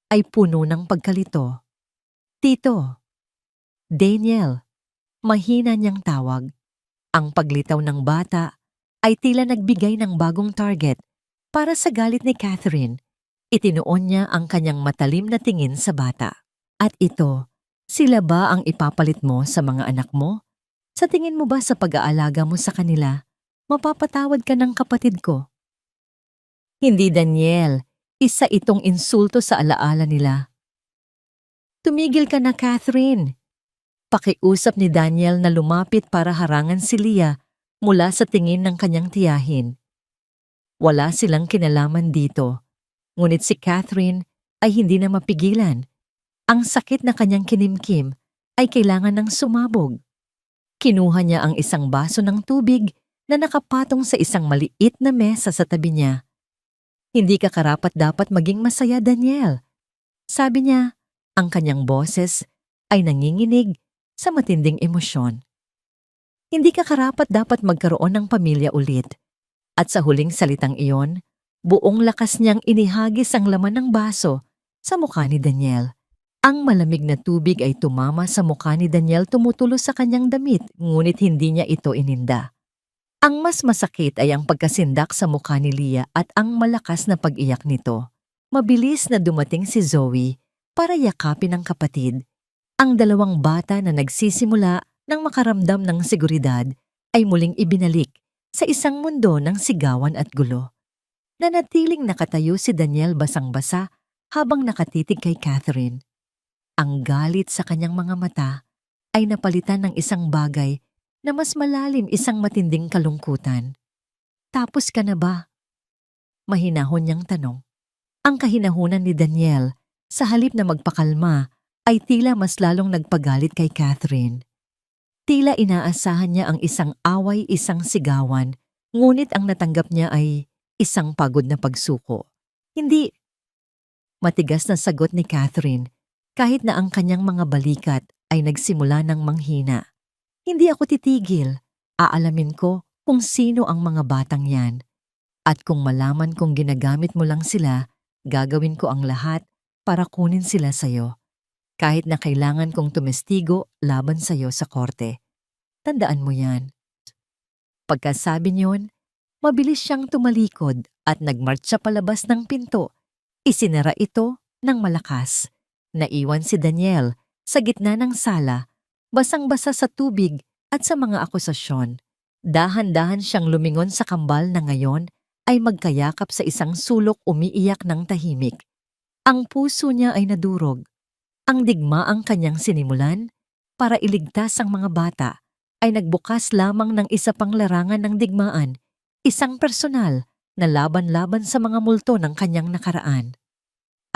ay puno ng pagkalito. Tito, Daniel, mahina niyang tawag. Ang paglitaw ng bata ay tila nagbigay ng bagong target para sa galit ni Catherine. Itinuon niya ang kanyang matalim na tingin sa bata. At ito, sila ba ang ipapalit mo sa mga anak mo? Sa tingin mo ba sa pag-aalaga mo sa kanila, mapapatawad ka ng kapatid ko? Hindi, Daniel. Isa itong insulto sa alaala nila. Tumigil ka na, Catherine. Pakiusap ni Daniel na lumapit para harangan si Leah mula sa tingin ng kanyang tiyahin. Wala silang kinalaman dito, ngunit si Catherine ay hindi na mapigilan. Ang sakit na kanyang kinimkim ay kailangan ng sumabog. Kinuha niya ang isang baso ng tubig na nakapatong sa isang maliit na mesa sa tabi niya. Hindi ka karapat-dapat maging masaya, Daniel. Sabi niya, ang kanyang boses ay nanginginig sa matinding emosyon. Hindi ka karapat-dapat magkaroon ng pamilya ulit. At sa huling salitang iyon, buong lakas niyang inihagis ang laman ng baso sa mukha ni Daniel. Ang malamig na tubig ay tumama sa mukha ni Daniel tumutulo sa kanyang damit, ngunit hindi niya ito ininda. Ang mas masakit ay ang pagkasindak sa mukha ni Leah at ang malakas na pag-iyak nito. Mabilis na dumating si Zoe para yakapin ang kapatid. Ang dalawang bata na nagsisimula ng makaramdam ng seguridad ay muling ibinalik sa isang mundo ng sigawan at gulo. Nanatiling nakatayo si Daniel basang-basa habang nakatitig kay Catherine. Ang galit sa kanyang mga mata ay napalitan ng isang bagay na mas malalim, isang matinding kalungkutan. Tapos ka na ba? Mahinahon niyang tanong. Ang kahinahunan ni Daniel sa halip na magpakalma ay tila mas lalong nagpagalit kay Catherine. Tila inaasahan niya ang isang away, isang sigawan, ngunit ang natanggap niya ay isang pagod na pagsuko. Hindi. Matigas na sagot ni Catherine kahit na ang kanyang mga balikat ay nagsimula ng manghina. Hindi ako titigil. Aalamin ko kung sino ang mga batang yan. At kung malaman kong ginagamit mo lang sila, gagawin ko ang lahat para kunin sila sa'yo. Kahit na kailangan kong tumestigo laban sa'yo sa korte. Tandaan mo yan. Pagkasabi niyon, mabilis siyang tumalikod at nagmartsa palabas ng pinto. Isinara ito ng malakas. Naiwan si Daniel sa gitna ng sala, basang-basa sa tubig at sa mga akusasyon. Dahan-dahan siyang lumingon sa kambal na ngayon ay magkayakap sa isang sulok, umiiyak ng tahimik. Ang puso niya ay nadurog. Ang digmaang kanyang sinimulan para iligtas ang mga bata ay nagbukas lamang ng isa pang larangan ng digmaan, isang personal na laban-laban sa mga multo ng kanyang nakaraan.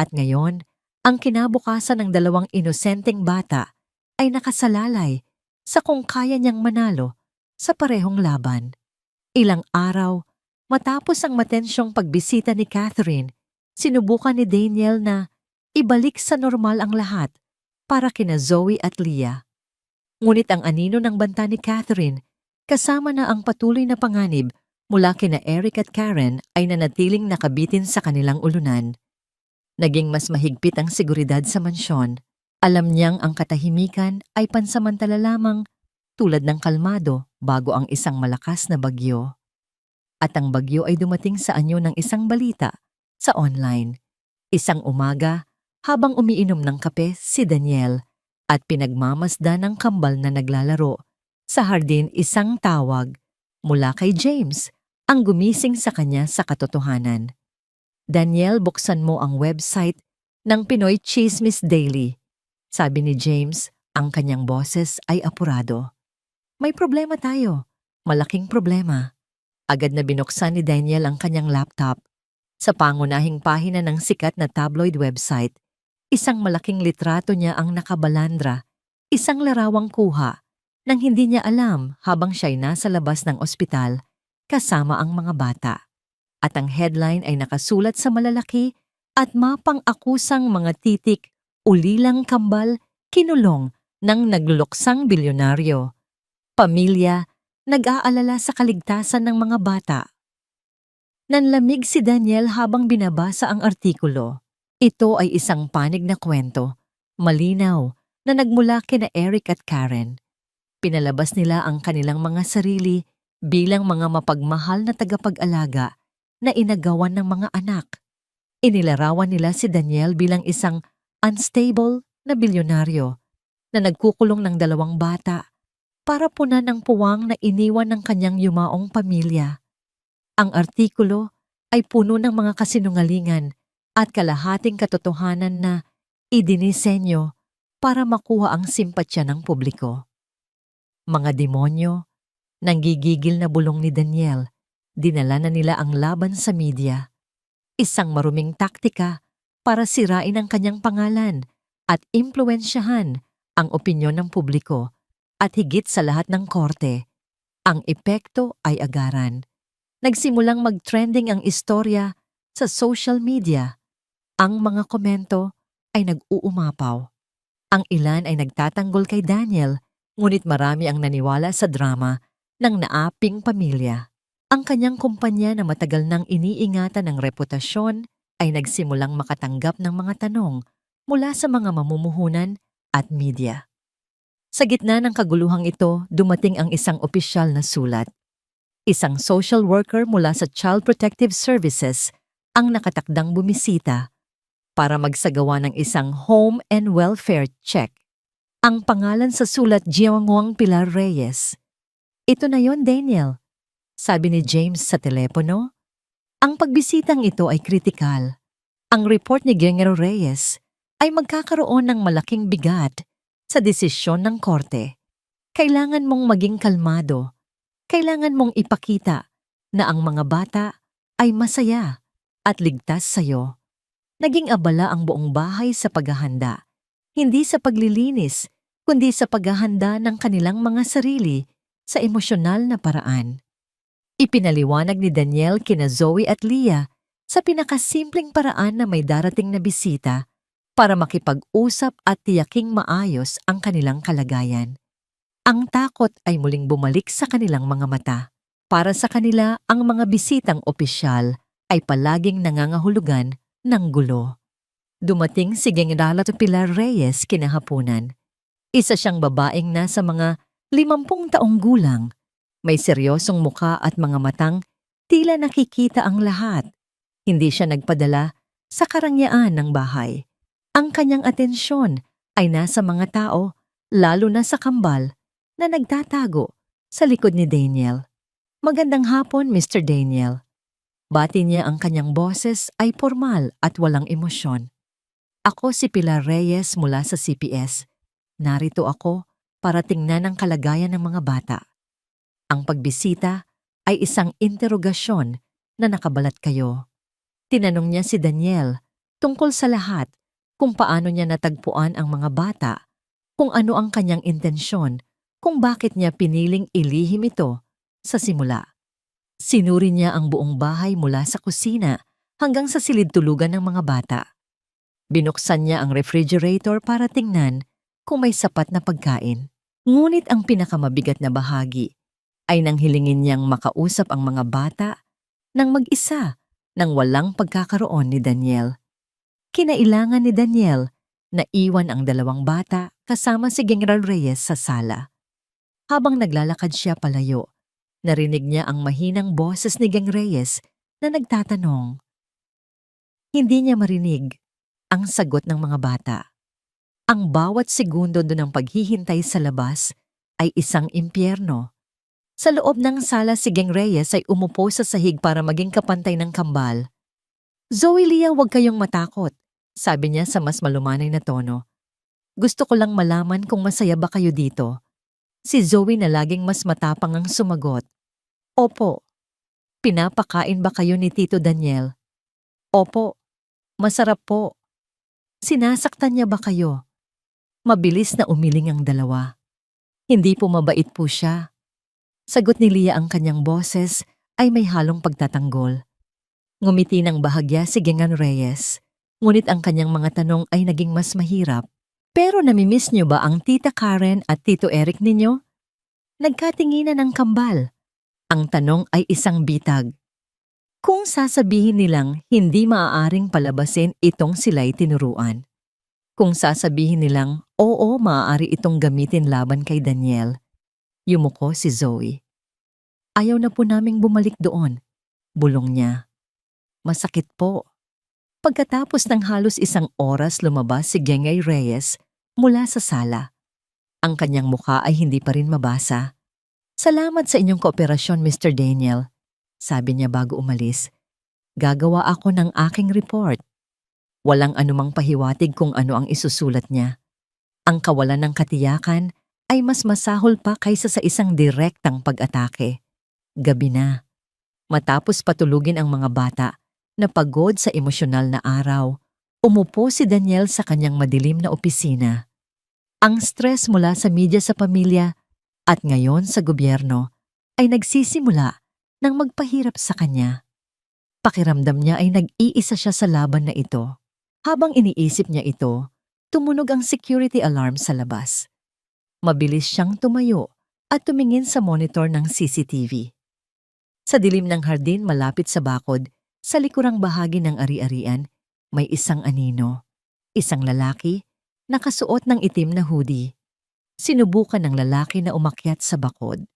At ngayon, ang kinabukasan ng dalawang inosenteng bata ay nakasalalay sa kung kaya niyang manalo sa parehong laban. Ilang araw, matapos ang matensyong pagbisita ni Catherine, sinubukan ni Daniel na ibalik sa normal ang lahat para kina Zoe at Leah. Ngunit ang anino ng banta ni Catherine, kasama na ang patuloy na panganib mula kina Eric at Karen ay nanatiling nakabitin sa kanilang ulunan. Naging mas mahigpit ang seguridad sa mansyon. Alam niyang ang katahimikan ay pansamantala lamang, tulad ng kalmado bago ang isang malakas na bagyo. At ang bagyo ay dumating sa anyo ng isang balita sa online. Isang umaga, habang umiinom ng kape si Daniel at pinagmamasdan ng kambal na naglalaro, sa hardin isang tawag mula kay James ang gumising sa kanya sa katotohanan. Daniel, buksan mo ang website ng Pinoy Chismis Daily. Sabi ni James, ang kanyang boses ay apurado. May problema tayo. Malaking problema. Agad na binuksan ni Daniel ang kanyang laptop. Sa pangunahing pahina ng sikat na tabloid website, isang malaking litrato niya ang nakabalandra, isang larawang kuha, nang hindi niya alam habang siya'y nasa labas ng ospital, kasama ang mga bata. At ang headline ay nakasulat sa malalaki at mapang-akusang mga titik, ulilang kambal, kinulong ng nagluluksang bilyonaryo. Pamilya, nag-aalala sa kaligtasan ng mga bata. Nanlamig si Daniel habang binabasa ang artikulo. Ito ay isang panig na kwento, malinaw, na nagmula kina Eric at Karen. Pinalabas nila ang kanilang mga sarili bilang mga mapagmahal na tagapag-alaga na inagawan ng mga anak. Inilarawan nila si Daniel bilang isang unstable na bilyonaryo na nagkukulong ng 2 bata para punan ang puwang na iniwan ng kanyang yumaong pamilya. Ang artikulo ay puno ng mga kasinungalingan at kalahating katotohanan na idinisenyo para makuha ang simpatya ng publiko. Mga demonyo, nanggigigil na bulong ni Daniel, dinala na nila ang laban sa media. Isang maruming taktika para sirain ang kanyang pangalan at impluwensyahan ang opinyon ng publiko at higit sa lahat ng korte. Ang epekto ay agaran. Nagsimulang mag-trending ang istorya sa social media. Ang mga komento ay nag-uumapaw. Ang ilan ay nagtatanggol kay Daniel, ngunit marami ang naniwala sa drama ng naaping pamilya. Ang kanyang kumpanya na matagal nang iniingatan ng reputasyon ay nagsimulang makatanggap ng mga tanong mula sa mga mamumuhunan at media. Sa gitna ng kaguluhang ito, dumating ang isang opisyal na sulat. Isang social worker mula sa Child Protective Services ang nakatakdang bumisita para magsagawa ng isang home and welfare check. Ang pangalan sa sulat, Jiangwang Pilar Reyes. Ito na yon, Daniel, sabi ni James sa telepono. Ang pagbisitang ito ay kritikal. Ang report ni General Reyes ay magkakaroon ng malaking bigat sa desisyon ng korte. Kailangan mong maging kalmado. Kailangan mong ipakita na ang mga bata ay masaya at ligtas sa'yo. Naging abala ang buong bahay sa paghahanda, hindi sa paglilinis, kundi sa paghahanda ng kanilang mga sarili sa emosyonal na paraan. Ipinaliwanag ni Daniel kina Zoe at Leah sa pinakasimpleng paraan na may darating na bisita para makipag-usap at tiyaking maayos ang kanilang kalagayan. Ang takot ay muling bumalik sa kanilang mga mata. Para sa kanila, ang mga bisitang opisyal ay palaging nangangahulugan ng gulo. Dumating si Generala Pilar Reyes kinahaponan. Isa siyang babaeng nasa mga 50 taong gulang. May seryosong muka at mga matang tila nakikita ang lahat. Hindi siya nagpadala sa karangyaan ng bahay. Ang kanyang atensyon ay nasa mga tao, lalo na sa kambal, na nagtatago sa likod ni Daniel. Magandang hapon, Mr. Daniel. Bati niya ang kanyang boses ay formal at walang emosyon. Ako si Pilar Reyes mula sa CPS. Narito ako para tingnan ang kalagayan ng mga bata. Ang pagbisita ay isang interogasyon na nakabalat kayo. Tinanong niya si Daniel tungkol sa lahat, kung paano niya natagpuan ang mga bata, kung ano ang kanyang intensyon, kung bakit niya piniling ilihim ito sa simula. Sinuri niya ang buong bahay mula sa kusina hanggang sa silid tulugan ng mga bata. Binuksan niya ang refrigerator para tingnan kung may sapat na pagkain. Ngunit ang pinakamabigat na bahagi ay nang hilingin niyang makausap ang mga bata nang mag-isa nang walang pagkakaroon ni Daniel. Kinailangan ni Daniel na iwan ang 2 bata kasama si General Reyes sa sala. Habang naglalakad siya palayo, narinig niya ang mahinang boses ni Geng Reyes na nagtatanong. Hindi niya marinig ang sagot ng mga bata. Ang bawat segundo doon ng paghihintay sa labas ay isang impyerno. Sa loob ng sala si Geng Reyes ay umupo sa sahig para maging kapantay ng kambal. Zoe, Leah, huwag kayong matakot, sabi niya sa mas malumanay na tono. Gusto ko lang malaman kung masaya ba kayo dito. Si Zoe na laging mas matapang ang sumagot. Opo. Pinapakain ba kayo ni Tito Daniel? Opo. Masarap po. Sinasaktan niya ba kayo? Mabilis na umiling ang 2. Hindi po mabait po siya. Sagot ni Leah, ang kanyang boses ay may halong pagtatanggol. Ngumiti ng bahagya si Gengan Reyes, ngunit ang kanyang mga tanong ay naging mas mahirap. Pero namimiss niyo ba ang Tita Karen at Tito Eric ninyo? Nagkatinginan ng kambal. Ang tanong ay isang bitag. Kung sasabihin nilang hindi maaaring palabasin itong sila'y tinuruan. Kung sasabihin nilang oo, maaari itong gamitin laban kay Daniel. Yumuko si Zoe. Ayaw na po naming bumalik doon, bulong niya. Masakit po. Pagkatapos ng halos 1 oras lumabas si Gengay Reyes mula sa sala. Ang kanyang mukha ay hindi pa rin mabasa. "Salamat sa inyong kooperasyon, Mr. Daniel," sabi niya bago umalis. "Gagawa ako ng aking report." Walang anumang pahiwatig kung ano ang isusulat niya. Ang kawalan ng katiyakan ay mas masahol pa kaysa sa isang direktang pag-atake. Gabi na. Matapos patulugin ang mga bata na pagod sa emosyonal na araw, umupo si Daniel sa kanyang madilim na opisina. Ang stress mula sa media sa pamilya at ngayon sa gobyerno ay nagsisimula ng magpahirap sa kanya. Pakiramdam niya ay nag-iisa siya sa laban na ito. Habang iniisip niya ito, tumunog ang security alarm sa labas. Mabilis siyang tumayo at tumingin sa monitor ng CCTV. Sa dilim ng hardin malapit sa bakod, sa likurang bahagi ng ari-arian, may isang anino. Isang lalaki, nakasuot ng itim na hoodie. Sinubukan ng lalaki na umakyat sa bakod.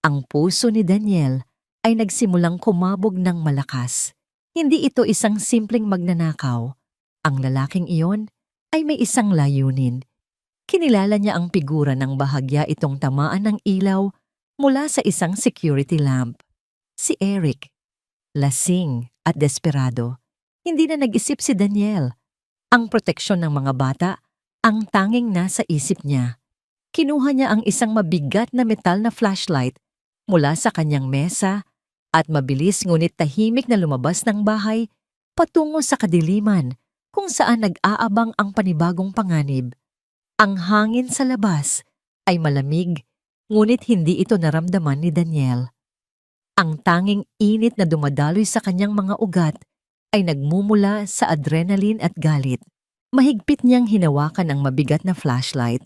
Ang puso ni Daniel ay nagsimulang kumabog ng malakas. Hindi ito isang simpleng magnanakaw. Ang lalaking iyon ay may isang layunin. Kinilala niya ang figura ng bahagya itong tamaan ng ilaw mula sa isang security lamp. Si Eric. Lasing at desperado. Hindi na nag-isip si Daniel. Ang proteksyon ng mga bata ang tanging nasa isip niya. Kinuha niya ang isang mabigat na metal na flashlight mula sa kanyang mesa at mabilis ngunit tahimik na lumabas ng bahay patungo sa kadiliman kung saan nag-aabang ang panibagong panganib. Ang hangin sa labas ay malamig ngunit hindi ito naramdaman ni Daniel. Ang tanging init na dumadaloy sa kanyang mga ugat ay nagmumula sa adrenaline at galit. Mahigpit niyang hinawakan ang mabigat na flashlight.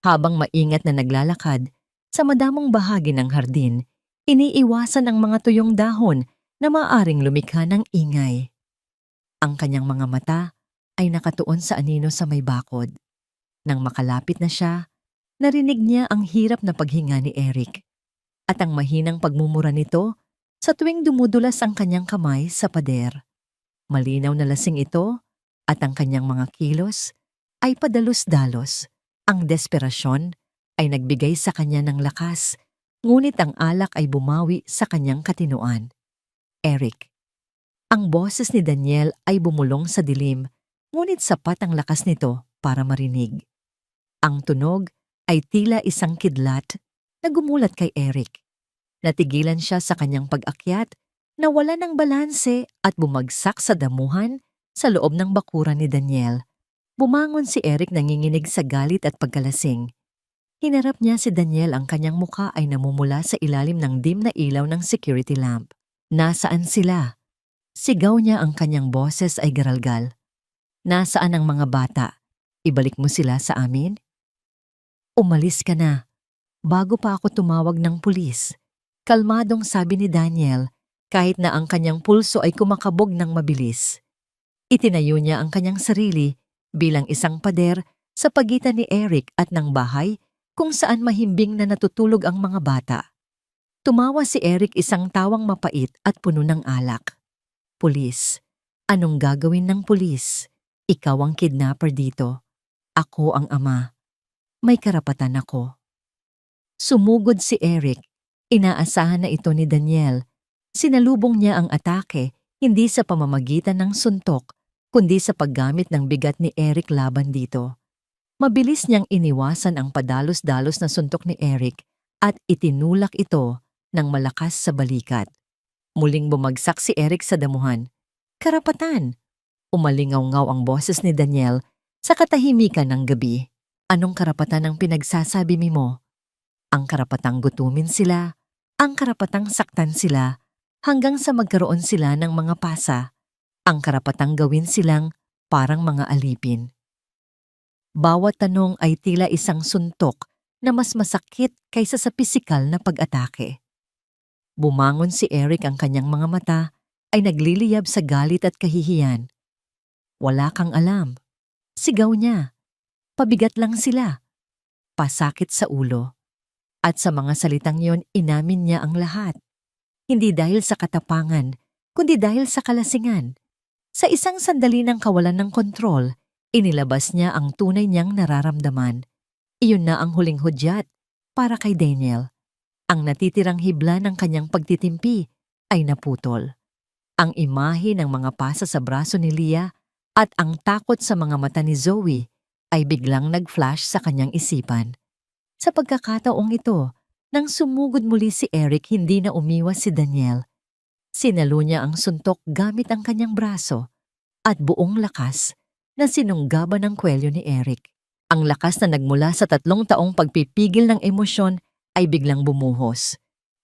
Habang maingat na naglalakad sa madamong bahagi ng hardin, iniiwasan ang mga tuyong dahon na maaaring lumikha ng ingay. Ang kanyang mga mata ay nakatuon sa anino sa may bakod. Nang makalapit na siya, narinig niya ang hirap na paghinga ni Eric at ang mahinang pagmumura nito sa tuwing dumudulas ang kanyang kamay sa pader. Malinaw na lasing ito at ang kanyang mga kilos ay padalos-dalos. Ang desperasyon ay nagbigay sa kanya ng lakas, ngunit ang alak ay bumawi sa kanyang katinuan. Eric. Ang boses ni Daniel ay bumulong sa dilim, ngunit sapat ang lakas nito para marinig. Ang tunog ay tila isang kidlat na gumulat kay Eric. Natigilan siya sa kanyang pag-akyat, nawala ng balanse at bumagsak sa damuhan sa loob ng bakuran ni Daniel. Bumangon si Eric nanginginig sa galit at pagkalasing. Hinarap niya si Daniel, ang kanyang mukha ay namumula sa ilalim ng dim na ilaw ng security lamp. "Nasaan sila?" Sigaw niya, ang kanyang boses ay garalgal. "Nasaan ang mga bata? Ibalik mo sila sa amin?" "Umalis ka na, bago pa ako tumawag ng pulis," kalmadong sabi ni Daniel, kahit na ang kanyang pulso ay kumakabog ng mabilis. Itinayo niya ang kanyang sarili bilang isang pader sa pagitan ni Eric at ng bahay kung saan mahimbing na natutulog ang mga bata. Tumawa si Eric, isang tawang mapait at puno ng alak. "Pulis. Anong gagawin ng pulis? Ikaw ang kidnapper dito. Ako ang ama. May karapatan ako." Sumugod si Eric. Inaasahan na ito ni Daniel. Sinalubong niya ang atake hindi sa pamamagitan ng suntok, kundi sa paggamit ng bigat ni Eric laban dito. Mabilis niyang iniwasan ang padalos-dalos na suntok ni Eric at itinulak ito ng malakas sa balikat. Muling bumagsak si Eric sa damuhan. "Karapatan!" Umalingaw-ngaw ang boses ni Daniel sa katahimikan ng gabi. "Anong karapatan ang pinagsasabi mo? Ang karapatang gutumin sila, ang karapatang saktan sila, hanggang sa magkaroon sila ng mga pasa, ang karapatang gawin silang parang mga alipin." Bawat tanong ay tila isang suntok na mas masakit kaysa sa pisikal na pag-atake. Bumangon si Eric, ang kanyang mga mata ay nagliliyab sa galit at kahihiyan. "Wala kang alam." Sigaw niya. "Pabigat lang sila." Pasakit sa ulo. At sa mga salitang yon, inamin niya ang lahat. Hindi dahil sa katapangan, kundi dahil sa kalasingan. Sa isang sandali ng kawalan ng kontrol, Inilabas niya ang tunay niyang nararamdaman. Iyon na ang huling hudyat para kay Daniel. Ang natitirang hibla ng kanyang pagtitimpi ay naputol. Ang imahe ng mga pasa sa braso ni Leah at ang takot sa mga mata ni Zoe ay biglang nag-flash sa kanyang isipan. Sa pagkakataong ito, nang sumugod muli si Eric, hindi na umiwas si Daniel. Sinalo niya ang suntok gamit ang kanyang braso at buong lakas na sinunggaban ng kwelyo ni Eric. Ang lakas na nagmula sa 3 taong pagpipigil ng emosyon ay biglang bumuhos.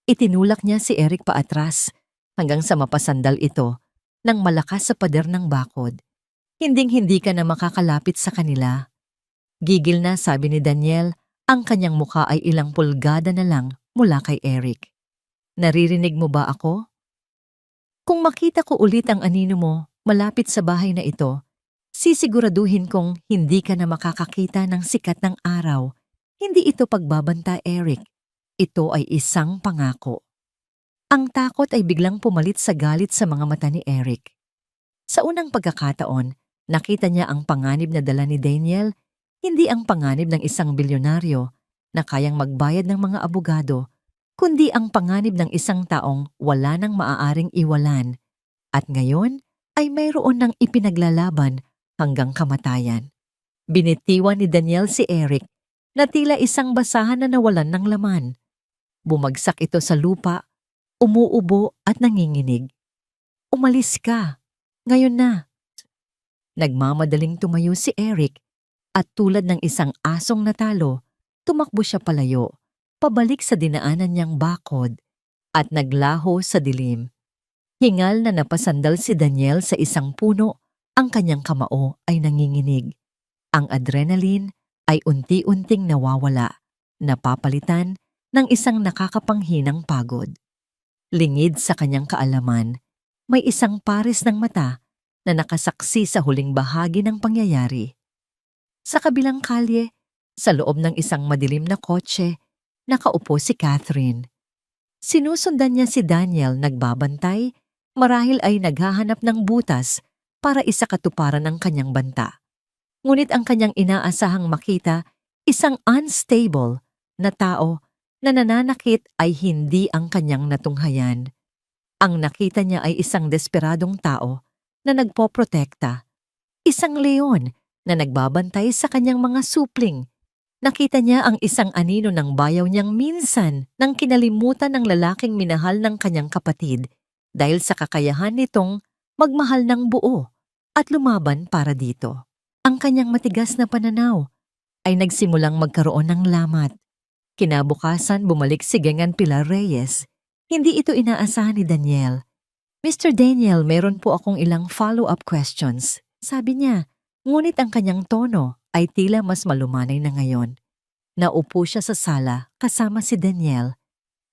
Itinulak niya si Eric paatras hanggang sa mapasandal ito ng malakas sa pader ng bakod. Hinding-hindi ka na makakalapit sa kanila. Gigil na, sabi ni Daniel, ang kanyang mukha ay ilang pulgada na lang mula kay Eric. Naririnig mo ba ako? Kung makita ko ulit ang anino mo malapit sa bahay na ito, sisiguraduhin kong hindi ka na makakakita ng sikat ng araw. Hindi ito pagbabanta, Eric. Ito ay isang pangako. Ang takot ay biglang pumalit sa galit sa mga mata ni Eric. Sa unang pagkakataon, nakita niya ang panganib na dala ni Daniel, hindi ang panganib ng isang bilyonaryo na kayang magbayad ng mga abogado, kundi ang panganib ng isang taong wala nang maaaring iwalan. At ngayon ay mayroon ng ipinaglalaban hanggang kamatayan. Binitiwan ni Daniel si Eric na tila isang basahan na nawalan ng laman. Bumagsak ito sa lupa, umuubo at nanginginig. Umalis ka. Ngayon na. Nagmamadaling tumayo si Eric at tulad ng isang asong natalo, tumakbo siya palayo, pabalik sa dinaanan niyang bakod at naglaho sa dilim. Hingal na napasandal si Daniel sa isang puno, ang kanyang kamao ay nanginginig. Ang adrenaline ay unti-unting nawawala, napapalitan ng isang nakakapanghinang pagod. Lingid sa kanyang kaalaman, may isang pares ng mata na nakasaksi sa huling bahagi ng pangyayari. Sa kabilang kalye, sa loob ng isang madilim na kotse, nakaupo si Catherine. Sinusundan niya si Daniel nagbabantay, marahil ay naghahanap ng butas para isakatuparan ang kanyang banta. Ngunit ang kanyang inaasahang makita, isang unstable na tao na nananakit ay hindi ang kanyang natunghayan. Ang nakita niya ay isang desperadong tao na nagpoprotekta, isang leon na nagbabantay sa kanyang mga supling. Nakita niya ang isang anino ng bayaw niyang minsan nang kinalimutan ng lalaking minahal ng kanyang kapatid dahil sa kakayahan nitong magmahal ng buo at lumaban para dito. Ang kanyang matigas na pananaw ay nagsimulang magkaroon ng lamat. Kinabukasan bumalik si Gengan Pilar Reyes. Hindi ito inaasahan ni Daniel. Mr. Daniel, meron po akong ilang follow-up questions. Sabi niya, ngunit ang kanyang tono ay tila mas malumanay na ngayon. Naupo siya sa sala kasama si Daniel.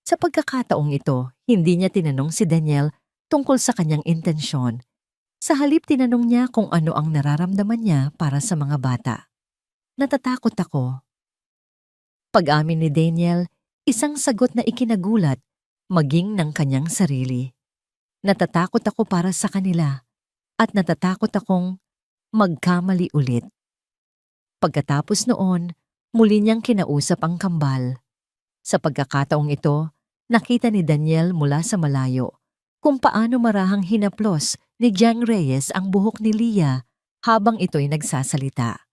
Sa pagkakataong ito, hindi niya tinanong si Daniel tungkol sa kanyang intensyon. Sa halip tinanong niya kung ano ang nararamdaman niya para sa mga bata. Natatakot ako. Pag-amin ni Daniel, isang sagot na ikinagulat, maging ng kanyang sarili. Natatakot ako para sa kanila at natatakot akong magkamali ulit. Pagkatapos noon, muli niyang kinausap ang kambal. Sa pagkakataong ito, nakita ni Daniel mula sa malayo kung paano marahang hinaplos ni Jang Reyes ang buhok ni Leah habang ito'y nagsasalita.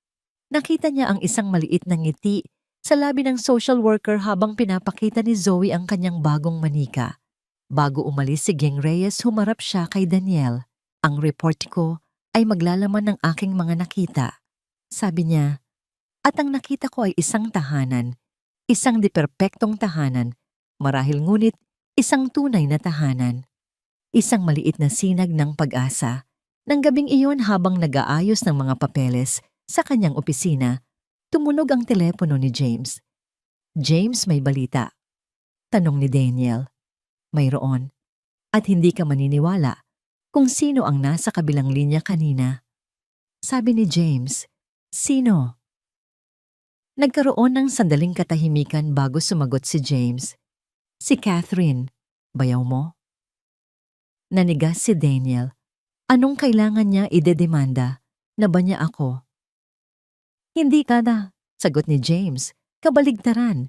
Nakita niya ang isang maliit na ngiti sa labi ng social worker habang pinapakita ni Zoe ang kanyang bagong manika. Bago umalis si Jang Reyes, humarap siya kay Daniel. Ang report ko ay maglalaman ng aking mga nakita. Sabi niya, at ang nakita ko ay isang tahanan, isang di-perpektong tahanan, marahil ngunit isang tunay na tahanan. Isang maliit na sinag ng pag-asa. Nang gabing iyon habang nag-aayos ng mga papeles sa kanyang opisina, tumunog ang telepono ni James. James, may balita. Tanong ni Daniel. Mayroon. At hindi ka maniniwala kung sino ang nasa kabilang linya kanina. Sabi ni James, sino? Nagkaroon ng sandaling katahimikan bago sumagot si James. Si Catherine, bayaw mo? Nanigas si Daniel. Anong kailangan niya idedemanda? Na ba niya ako? Hindi kada, sagot ni James, kabaligtaran.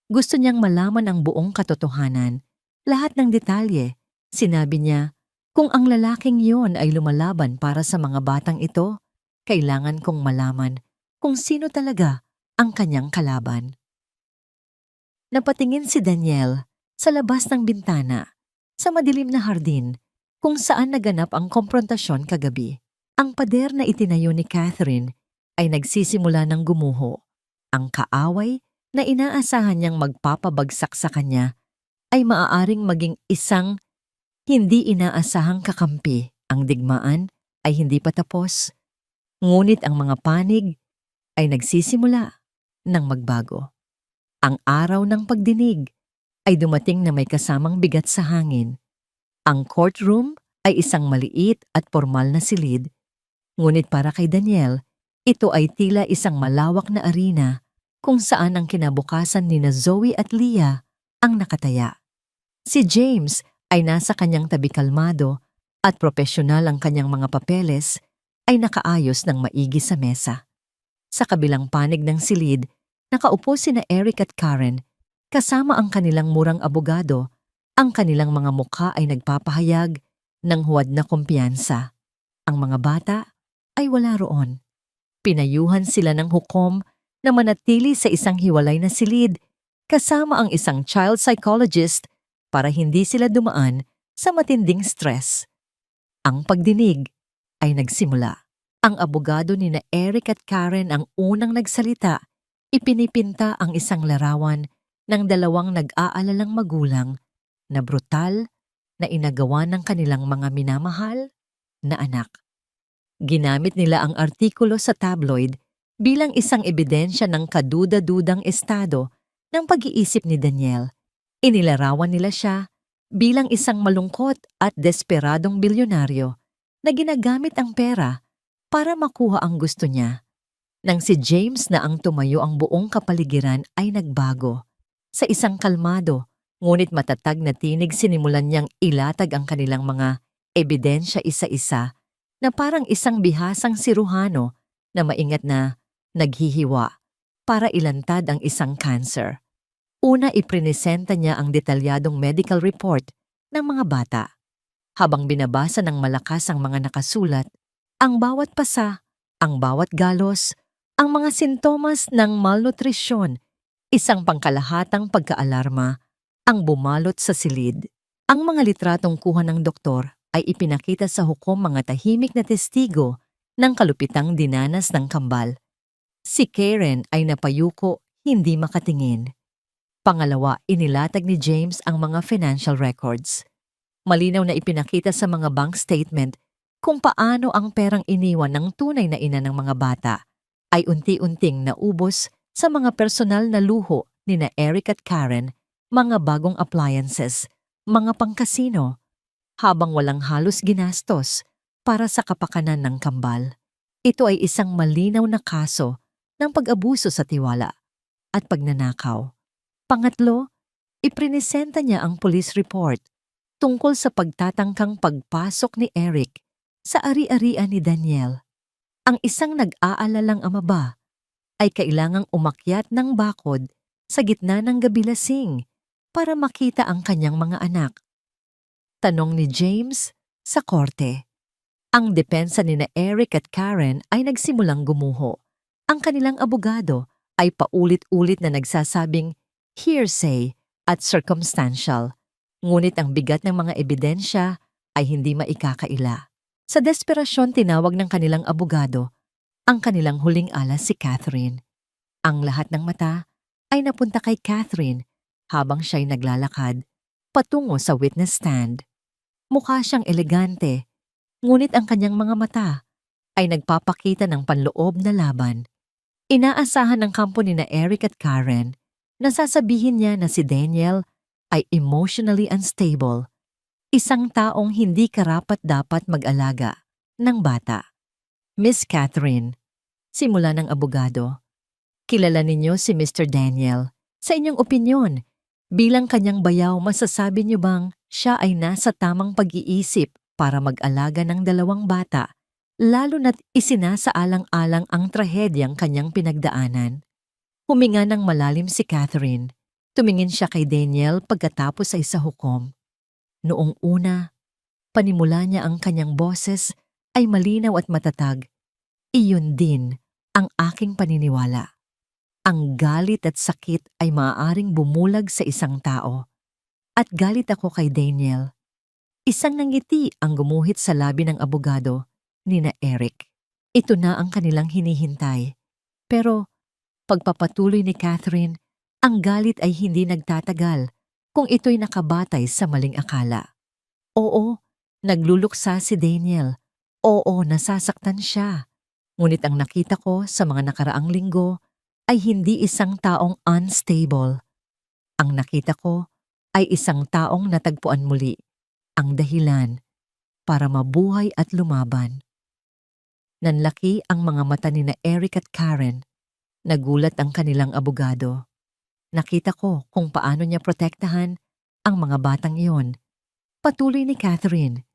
Gusto niyang malaman ang buong katotohanan, lahat ng detalye. Sinabi niya, kung ang lalaking yon ay lumalaban para sa mga batang ito, kailangan kong malaman kung sino talaga ang kanyang kalaban. Napatingin si Daniel sa labas ng bintana, sa madilim na hardin, kung saan naganap ang komprontasyon kagabi. Ang pader na itinayo ni Catherine ay nagsisimula ng gumuho. Ang kaaway na inaasahan niyang magpapabagsak sa kanya ay maaaring maging isang hindi inaasahang kakampi. Ang digmaan ay hindi pa tapos, ngunit ang mga panig ay nagsisimula ng magbago. Ang araw ng pagdinig ay dumating na may kasamang bigat sa hangin. Ang courtroom ay isang maliit at formal na silid, ngunit para kay Daniel, ito ay tila isang malawak na arena kung saan ang kinabukasan nina Zoe at Leah ang nakataya. Si James ay nasa kanyang tabi kalmado at propesyonal ang kanyang mga papeles ay nakaayos ng maigi sa mesa. Sa kabilang panig ng silid, nakaupo sina Eric at Karen kasama ang kanilang murang abogado. Ang kanilang mga mukha ay nagpapahayag ng huwad na kumpiyansa. Ang mga bata ay wala roon. Pinayuhan sila ng hukom na manatili sa isang hiwalay na silid kasama ang isang child psychologist para hindi sila dumaan sa matinding stress. Ang pagdinig ay nagsimula. Ang abogado ni na Eric at Karen ang unang nagsalita. Ipinipinta ang isang larawan ng dalawang nag-aalalang magulang na brutal na inagawa ng kanilang mga minamahal na anak. Ginamit nila ang artikulo sa tabloid bilang isang ebidensya ng kaduda-dudang estado ng pag-iisip ni Daniel. Inilarawan nila siya bilang isang malungkot at desperadong bilyonaryo na ginagamit ang pera para makuha ang gusto niya. Nang si James na ang tumayo ang buong kapaligiran ay nagbago. Sa isang kalmado, ngunit matatag na tinig sinimulan niyang ilatag ang kanilang mga ebidensya isa-isa na parang isang bihasang siruhano na maingat na naghihiwa para ilantad ang isang cancer. Una iprinesenta niya ang detalyadong medical report ng mga bata. Habang binabasa ng malakas ang mga nakasulat, ang bawat pasa, ang bawat galos, ang mga sintomas ng malnutrisyon, isang pangkalahatang pagkaalarma ang bumalot sa silid. Ang mga litratong kuha ng doktor ay ipinakita sa hukom mga tahimik na testigo ng kalupitang dinanas ng kambal. Si Karen ay napayuko, hindi makatingin. Pangalawa, inilatag ni James ang mga financial records. Malinaw na ipinakita sa mga bank statement kung paano ang perang iniwan ng tunay na ina ng mga bata ay unti-unting naubos sa mga personal na luho ni na Eric at Karen, mga bagong appliances, mga pangkasino, habang walang halos ginastos para sa kapakanan ng kambal. Ito ay isang malinaw na kaso ng pag-abuso sa tiwala at pagnanakaw. Pangatlo, iprinesenta niya ang police report tungkol sa pagtatangkang pagpasok ni Eric sa ari-arian ni Daniel. Ang isang nag-aalalang ama ba ay kailangang umakyat ng bakod sa gitna ng gabi lasing para makita ang kanyang mga anak. Tanong ni James sa korte. Ang depensa ni na Eric at Karen ay nagsimulang gumuho. Ang kanilang abogado ay paulit-ulit na nagsasabing hearsay at circumstantial, ngunit ang bigat ng mga ebidensya ay hindi maikakaila. Sa desperasyon tinawag ng kanilang abogado ang kanilang huling alas si Catherine. Ang lahat ng mata ay napunta kay Catherine habang siya'y naglalakad patungo sa witness stand. Mukha siyang elegante, ngunit ang kanyang mga mata ay nagpapakita ng panloob na laban. Inaasahan ng kampo ni na Eric at Karen na sasabihin niya na si Daniel ay emotionally unstable, isang taong hindi karapat-dapat mag-alaga ng bata. Miss Catherine, simula ng abogado, kilala ninyo si Mr. Daniel. Sa inyong opinyon, bilang kanyang bayaw, masasabi niyo bang siya ay nasa tamang pag-iisip para mag-alaga ng dalawang bata lalo na't isinasaalang-alang ang trahedyang kanyang pinagdaanan. Huminga ng malalim si Catherine. Tumingin siya kay Daniel pagkatapos ay sa hukom. Noong una, panimula niya ang kanyang boses ay malinaw at matatag. Iyon din ang aking paniniwala. Ang galit at sakit ay maaaring bumulag sa isang tao. At galit ako kay Daniel. Isang nangiti ang gumuhit sa labi ng abogado ni na Eric. Ito na ang kanilang hinihintay. Pero pagpapatuloy ni Catherine, ang galit ay hindi nagtatagal kung ito'y nakabatay sa maling akala. Oo, nagluluksa si Daniel. Oo, nasasaktan siya. Ngunit ang nakita ko sa mga nakaraang linggo ay hindi isang taong unstable. Ang nakita ko ay isang taong natagpuan muli ang dahilan para mabuhay at lumaban. Nanlaki ang mga mata ni na Eric at Karen. Nagulat ang kanilang abogado. Nakita ko kung paano niya protektahan ang mga batang iyon. Patuloy ni Catherine.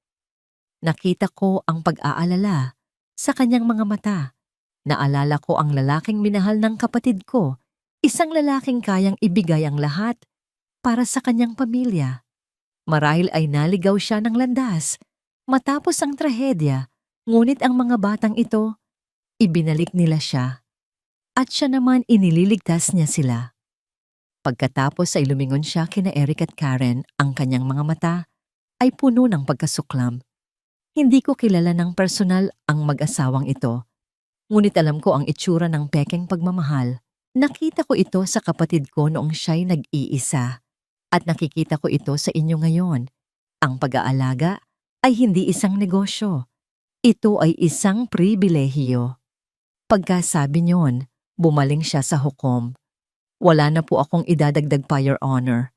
Nakita ko ang pag-aalala sa kanyang mga mata. Naalala ko ang lalaking minahal ng kapatid ko, isang lalaking kayang ibigay ang lahat para sa kanyang pamilya. Marahil ay naligaw siya ng landas matapos ang trahedya, ngunit ang mga batang ito, ibinalik nila siya. At siya naman inililigtas niya sila. Pagkatapos ay lumingon siya kina Eric at Karen, ang kanyang mga mata ay puno ng pagkasuklam. Hindi ko kilala ng personal ang mag-asawang ito, ngunit alam ko ang itsura ng pekeng pagmamahal. Nakita ko ito sa kapatid ko noong siya'y nag-iisa, at nakikita ko ito sa inyo ngayon. Ang pag-aalaga ay hindi isang negosyo. Ito ay isang pribilehiyo. Pagkasabi niyon, bumaling siya sa hukom. Wala na po akong idadagdag pa, Your Honor.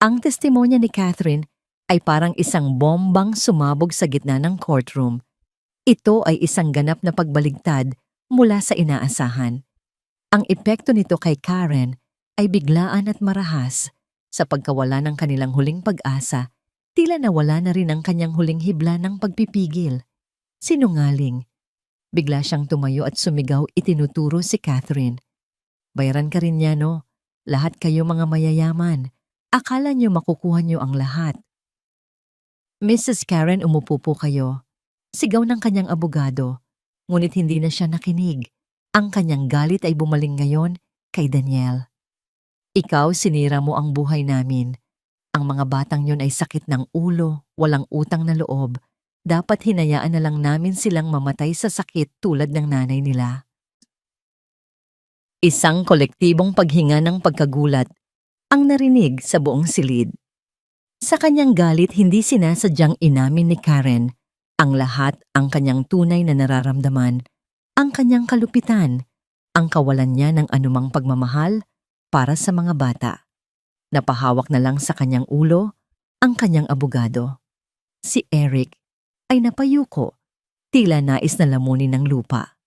Ang testimonya ni Catherine ay parang isang bombang sumabog sa gitna ng courtroom. Ito ay isang ganap na pagbaligtad mula sa inaasahan. Ang epekto nito kay Karen ay biglaan at marahas. Sa pagkawala ng kanilang huling pag-asa, tila nawala na rin ang kanyang huling hibla ng pagpipigil. Sinungaling. Bigla siyang tumayo at sumigaw, itinuturo si Catherine. Bayaran ka rin niya, no? Lahat kayo mga mayayaman. Akala niyo makukuha niyo ang lahat. Mrs. Karen, umupo po kayo. Sigaw ng kanyang abogado, ngunit hindi na siya nakinig. Ang kanyang galit ay bumaling ngayon kay Daniel. Ikaw, sinira mo ang buhay namin. Ang mga batang yun ay sakit ng ulo, walang utang na loob. Dapat hinayaan na lang namin silang mamatay sa sakit tulad ng nanay nila. Isang kolektibong paghinga ng pagkagulat ang narinig sa buong silid. Sa kanyang galit, hindi sinasadyang inamin ni Karen ang lahat, ang kanyang tunay na nararamdaman, ang kanyang kalupitan, ang kawalan niya ng anumang pagmamahal para sa mga bata. Napahawak na lang sa kanyang ulo ang kanyang abogado. Si Eric ay napayuko, tila nais na lamunin ng lupa.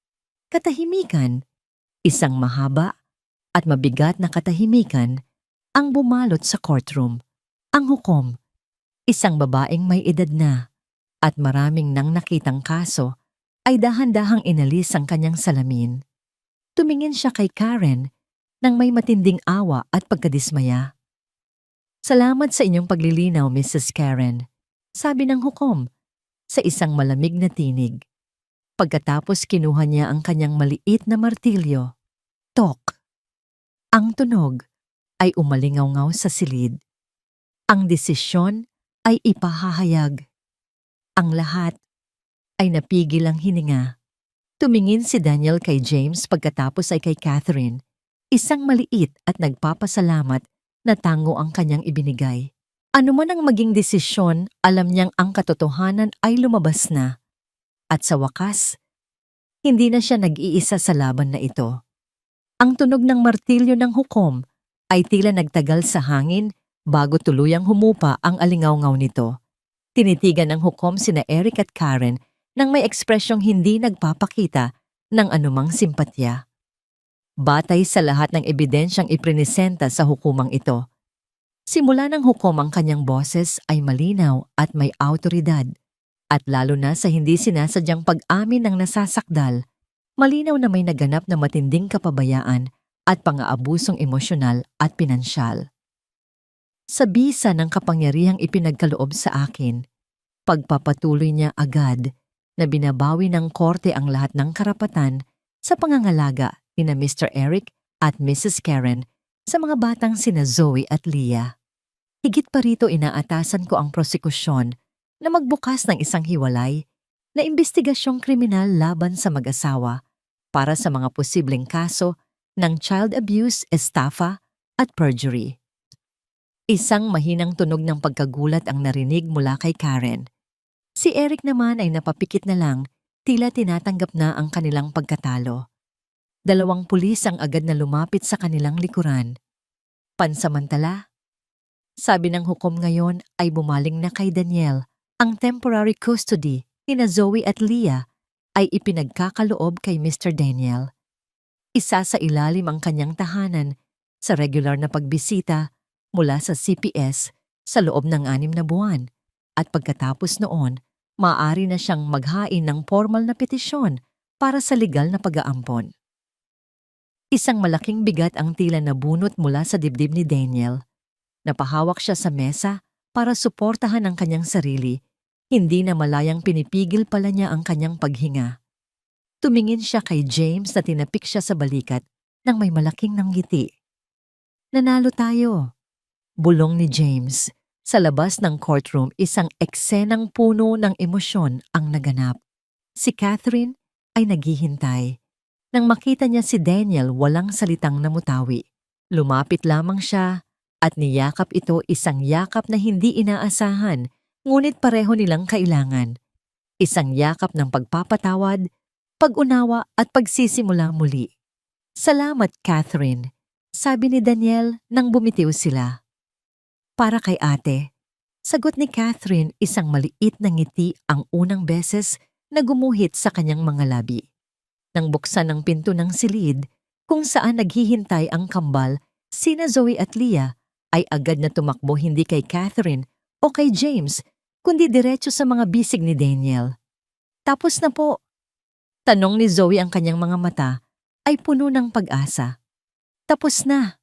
Katahimikan, isang mahaba at mabigat na katahimikan ang bumalot sa courtroom. Ang hukom, isang babaeng may edad na at maraming nang nakitang kaso, ay dahan-dahang inalis ang kanyang salamin. Tumingin siya kay Karen nang may matinding awa at pagkadismaya. Salamat sa inyong paglilinaw, Mrs. Karen, sabi ng hukom sa isang malamig na tinig. Pagkatapos kinuha niya ang kanyang maliit na martilyo. Tok! Ang tunog ay umalingaw-ngaw sa silid. Ang desisyon ay ipahahayag. Ang lahat ay napigil ang hininga. Tumingin si Daniel kay James, pagkatapos ay kay Catherine, isang maliit at nagpapasalamat na tango ang kanyang ibinigay. Ano man ang maging desisyon, alam niyang ang katotohanan ay lumabas na. At sa wakas, hindi na siya nag-iisa sa laban na ito. Ang tunog ng martilyo ng hukom ay tila nagtagal sa hangin bago tuluyang humupa ang alingaw-ngaw nito. Tinitigan ng hukom sina Eric at Karen nang may ekspresyong hindi nagpapakita ng anumang simpatya. Batay sa lahat ng ebidensyang iprinisenta sa hukumang ito, simula ng hukom ang kanyang boses ay malinaw at may awtoridad, At lalo na sa hindi sinasadyang pag-amin ng nasasakdal, malinaw na may naganap na matinding kapabayaan at pang-aabusong emosyonal at pinansyal. Sa bisa ng kapangyarihang ipinagkaloob sa akin, pagpapatuloy niya agad na binabawi ng korte ang lahat ng karapatan sa pangangalaga ni na Mr. Eric at Mrs. Karen sa mga batang sina Zoe at Leah. Higit pa rito inaatasan ko ang prosekusyon na magbukas ng isang hiwalay na imbestigasyong kriminal laban sa mag-asawa para sa mga posibleng kaso ng child abuse, estafa at perjury. Isang mahinang tunog ng pagkagulat ang narinig mula kay Karen. Si Eric naman ay napapikit na lang, tila tinatanggap na ang kanilang pagkatalo. 2 pulis ang agad na lumapit sa kanilang likuran. Pansamantala, sabi ng hukom ngayon ay bumaling na kay Daniel. Ang temporary custody ni na Zoe at Leah ay ipinagkakaloob kay Mr. Daniel. Isa sa ilalim ang kanyang tahanan sa regular na pagbisita mula sa CPS sa loob ng 6 na buwan. At pagkatapos noon, maaari na siyang maghain ng formal na petisyon para sa legal na pag-aampon. Isang malaking bigat ang tila nabunot mula sa dibdib ni Daniel. Napahawak siya sa mesa para suportahan ang kanyang sarili, hindi na malayang pinipigil pala niya ang kanyang paghinga. Tumingin siya kay James na tinapik siya sa balikat nang may malaking nanggiti. Nanalo tayo, bulong ni James. Sa labas ng courtroom, isang eksenang puno ng emosyon ang naganap. Si Catherine ay naghihintay. Nang makita niya si Daniel, walang salitang namutawi. Lumapit lamang siya at niyakap ito, isang yakap na hindi inaasahan, ngunit pareho nilang kailangan. Isang yakap ng pagpapatawad, pag-unawa at pagsisimula muli. Salamat, Catherine, sabi ni Daniel nang bumitiw sila. Para kay ate, sagot ni Catherine, isang maliit na ngiti ang unang beses na gumuhit sa kanyang mga labi. Nang buksan ang pinto ng silid, kung saan naghihintay ang kambal, sina Zoe at Leah ay agad na tumakbo hindi kay Catherine o kay James, kundi diretso sa mga bisig ni Daniel. Tapos na po. Tanong ni Zoe, ang kanyang mga mata ay puno ng pag-asa. Tapos na.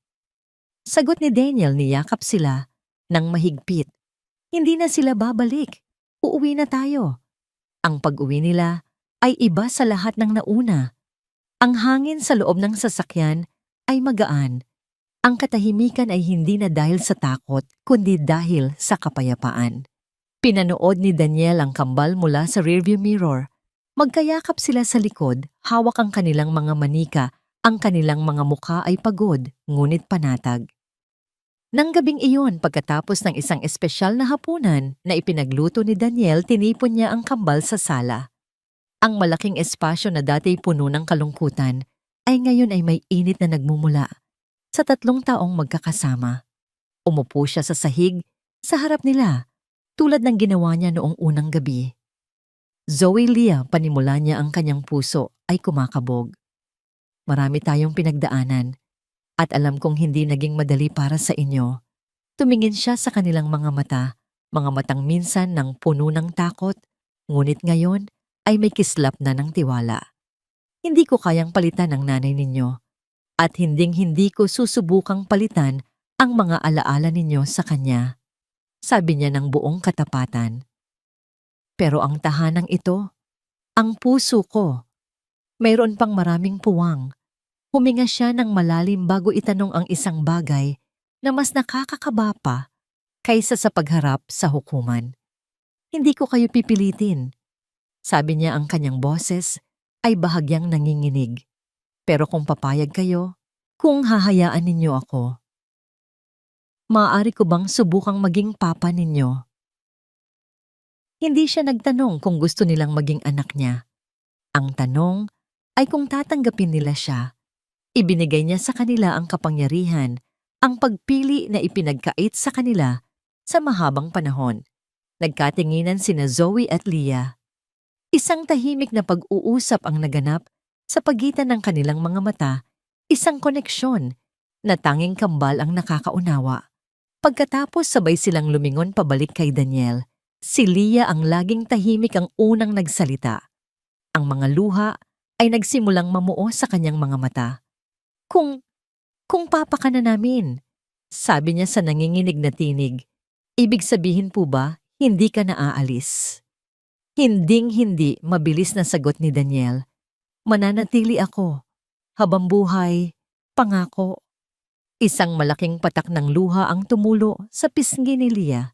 Sagot ni Daniel, niyakap sila nang mahigpit. Hindi na sila babalik. Uuwi na tayo. Ang pag-uwi nila ay iba sa lahat ng nauna. Ang hangin sa loob ng sasakyan ay magaan. Ang katahimikan ay hindi na dahil sa takot, kundi dahil sa kapayapaan. Pinanood ni Daniel ang kambal mula sa rearview mirror. Magkayakap sila sa likod, hawak ang kanilang mga manika, ang kanilang mga mukha ay pagod, ngunit panatag. Nang gabing iyon, pagkatapos ng isang espesyal na hapunan na ipinagluto ni Daniel, tinipon niya ang kambal sa sala. Ang malaking espasyo na dati puno ng kalungkutan ay ngayon ay may init na nagmumula. Sa 3 taong magkakasama, umupo siya sa sahig sa harap nila, tulad ng ginawa niya noong unang gabi. Zoe, Leah, panimula niya ang kanyang puso ay kumakabog. Marami tayong pinagdaanan. At alam kong hindi naging madali para sa inyo. Tumingin siya sa kanilang mga matang minsan ng puno ng takot, ngunit ngayon ay may kislap na ng tiwala. Hindi ko kayang palitan ang nanay ninyo, at hinding-hindi ko susubukang palitan ang mga alaala ninyo sa kanya, sabi niya ng buong katapatan. Pero ang tahanang ito, ang puso ko, mayroon pang maraming puwang. Huminga siya ng malalim bago itanong ang isang bagay na mas nakakakaba pa kaysa sa pagharap sa hukuman. Hindi ko kayo pipilitin. Sabi niya, ang kanyang boses ay bahagyang nanginginig. Pero kung papayag kayo, kung hahayaan ninyo ako, maaari ko bang subukang maging papa ninyo? Hindi siya nagtanong kung gusto nilang maging anak niya. Ang tanong ay kung tatanggapin nila siya. Ibinigay niya sa kanila ang kapangyarihan, ang pagpili na ipinagkait sa kanila sa mahabang panahon. Nagkatinginan sina Zoe at Leah. Isang tahimik na pag-uusap ang naganap sa pagitan ng kanilang mga mata, isang koneksyon na tanging kambal ang nakakaunawa. Pagkatapos sabay silang lumingon pabalik kay Daniel. Si Leah ang laging tahimik ang unang nagsalita. Ang mga luha ay nagsimulang mamuo sa kanyang mga mata. Kung papa ka na namin, sabi niya sa nanginginig na tinig. Ibig sabihin po ba, hindi ka na aalis? Hinding-hindi, mabilis na sagot ni Daniel. Mananatili ako. Habang buhay, pangako. Isang malaking patak ng luha ang tumulo sa pisngi ni Leah.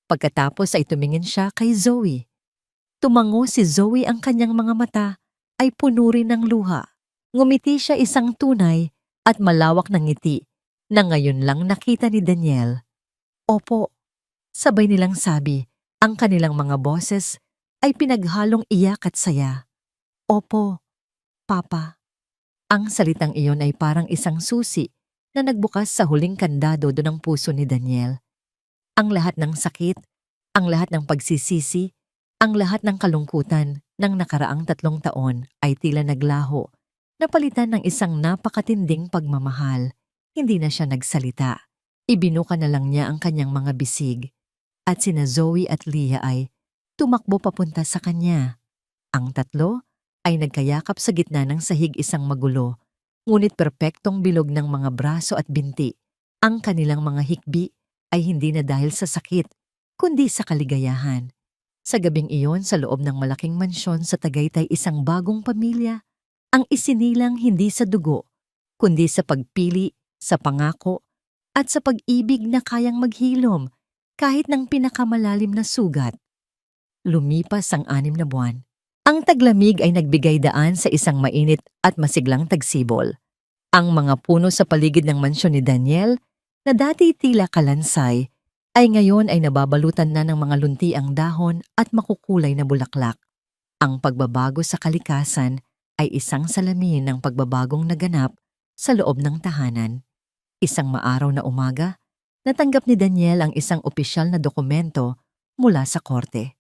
Pagkatapos ay tumingin siya kay Zoe. Tumango si Zoe, ang kanyang mga mata ay puno rin ng luha. Ngumiti siya, isang tunay at malawak na ngiti na ngayon lang nakita ni Daniel. Opo, sabay nilang sabi, ang kanilang mga boses ay pinaghalong iyak at saya. Opo, Papa. Ang salitang iyon ay parang isang susi na nagbukas sa huling kandado do ng puso ni Daniel. Ang lahat ng sakit, ang lahat ng pagsisisi, ang lahat ng kalungkutan ng nakaraang 3 taon ay tila naglaho, napalitan ng isang napakatinding pagmamahal. Hindi na siya nagsalita. Ibinuka na lang niya ang kanyang mga bisig. At sina Zoe at Leah ay tumakbo papunta sa kanya. Ang tatlo ay nagkayakap sa gitna ng sahig, isang magulo, ngunit perpektong bilog ng mga braso at binti. Ang kanilang mga hikbi ay hindi na dahil sa sakit, kundi sa kaligayahan. Sa gabing iyon, sa loob ng malaking mansyon sa Tagaytay, isang bagong pamilya ang isinilang hindi sa dugo, kundi sa pagpili, sa pangako, at sa pag-ibig na kayang maghilom kahit ng pinakamalalim na sugat. Lumipas ang 6 na buwan. Ang taglamig ay nagbigay daan sa isang mainit at masiglang tagsibol. Ang mga puno sa paligid ng mansyon ni Daniel, na dati tila kalansay, ay ngayon ay nababalutan na ng mga luntiang dahon at makukulay na bulaklak. Ang pagbabago sa kalikasan ay isang salamin ng pagbabagong naganap sa loob ng tahanan. Isang maaraw na umaga, natanggap ni Daniel ang isang opisyal na dokumento mula sa korte.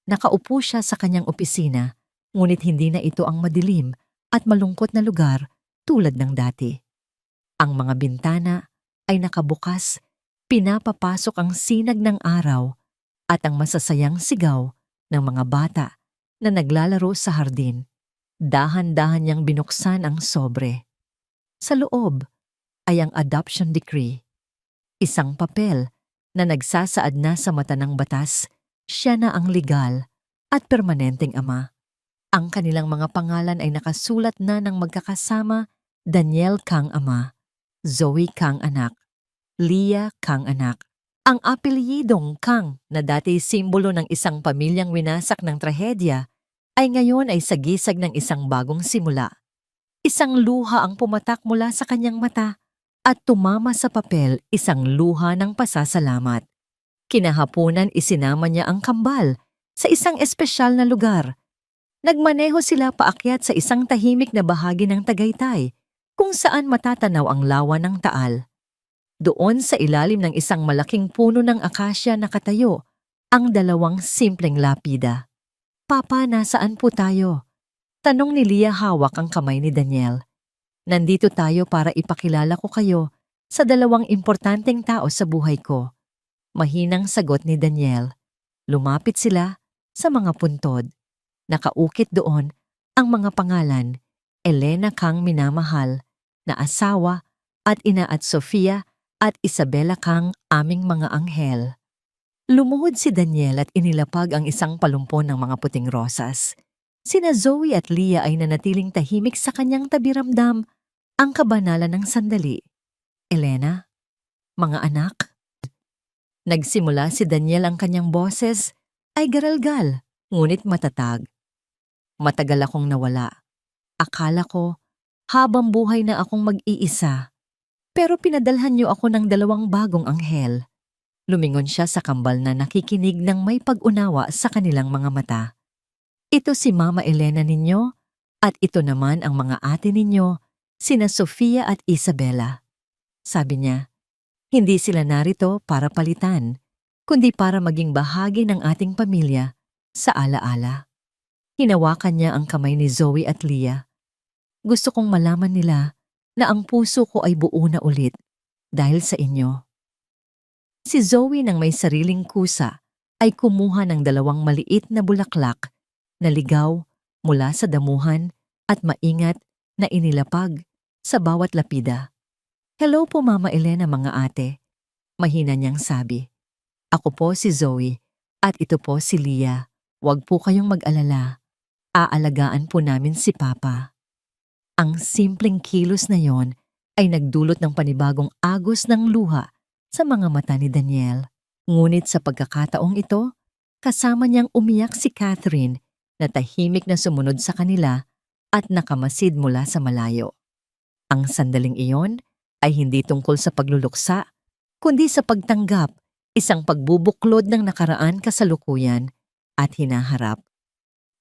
Nakaupo siya sa kanyang opisina, ngunit hindi na ito ang madilim at malungkot na lugar tulad ng dati. Ang mga bintana ay nakabukas, pinapapasok ang sinag ng araw at ang masasayang sigaw ng mga bata na naglalaro sa hardin. Dahan-dahan niyang binuksan ang sobre. Sa loob ay ang adoption decree. Isang papel na nagsasaad na sa mata ng batas, siya na ang legal at permanenteng ama. Ang kanilang mga pangalan ay nakasulat na ng magkakasama, Daniel kang ama, Zoe kang anak, Leah kang anak. Ang apelyidong Kang na dati simbolo ng isang pamilyang winasak ng trahedya ay ngayon ay sagisag ng isang bagong simula. Isang luha ang pumatak mula sa kanyang mata at tumama sa papel, isang luha ng pasasalamat. Kinahapunan isinama niya ang kambal sa isang espesyal na lugar. Nagmaneho sila paakyat sa isang tahimik na bahagi ng Tagaytay kung saan matatanaw ang lawa ng Taal. Doon sa ilalim ng isang malaking puno ng akasya nakatayo ang 2 simpleng lapida. Papa, nasaan po tayo? Tanong ni Leah, hawak ang kamay ni Daniel. Nandito tayo para ipakilala ko kayo sa 2 importanteng tao sa buhay ko. Mahinang sagot ni Daniel. Lumapit sila sa mga puntod. Nakaukit doon ang mga pangalan, Elena kang minamahal, na asawa at ina, at Sofia at Isabela kang aming mga anghel. Lumuhod si Daniel at inilapag ang isang palumpon ng mga puting rosas. Sina Zoe at Leah ay nanatiling tahimik sa kanyang tabi, ramdam ang kabanalan ng sandali. Elena, mga anak. Nagsimula si Daniel, ang kanyang boses ay garalgal, ngunit matatag. Matagal akong nawala. Akala ko, habang buhay na akong mag-iisa. Pero pinadalhan niyo ako ng 2 bagong anghel. Lumingon siya sa kambal na nakikinig ng may pag-unawa sa kanilang mga mata. Ito si Mama Elena ninyo, at ito naman ang mga ate ninyo, sina Sofia at Isabela. Sabi niya, hindi sila narito para palitan, kundi para maging bahagi ng ating pamilya sa alaala. Hinawakan niya ang kamay ni Zoe at Leah. Gusto kong malaman nila na ang puso ko ay buo na ulit dahil sa inyo. Si Zoe, nang may sariling kusa, ay kumuha ng 2 maliit na bulaklak na ligaw mula sa damuhan at maingat na inilapag sa bawat lapida. "Hello po Mama Elena mga ate," mahina niyang sabi. "Ako po si Zoe at ito po si Leah. Huwag po kayong mag-alala. Aalagaan po namin si Papa." Ang simpleng kilos na yon ay nagdulot ng panibagong agos ng luha sa mga mata ni Daniel. Ngunit sa pagkakataong ito, kasama niyang umiyak si Catherine na tahimik na sumunod sa kanila at nakamasid mula sa malayo. Ang sandaling iyon ay hindi tungkol sa pagluluksa, kundi sa pagtanggap, isang pagbubuklod ng nakaraan kasalukuyan at hinaharap.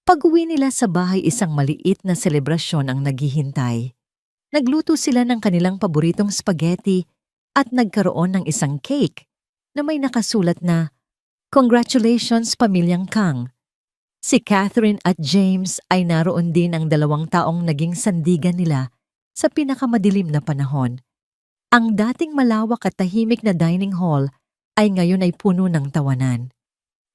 Pag-uwi nila sa bahay, isang maliit na selebrasyon ang naghihintay. Nagluto sila ng kanilang paboritong spaghetti at nagkaroon ng isang cake na may nakasulat na, "Congratulations Pamilyang Kang." Si Catherine at James ay naroon din, ang 2 taong naging sandigan nila sa pinakamadilim na panahon. Ang dating malawak at tahimik na dining hall ay ngayon ay puno ng tawanan.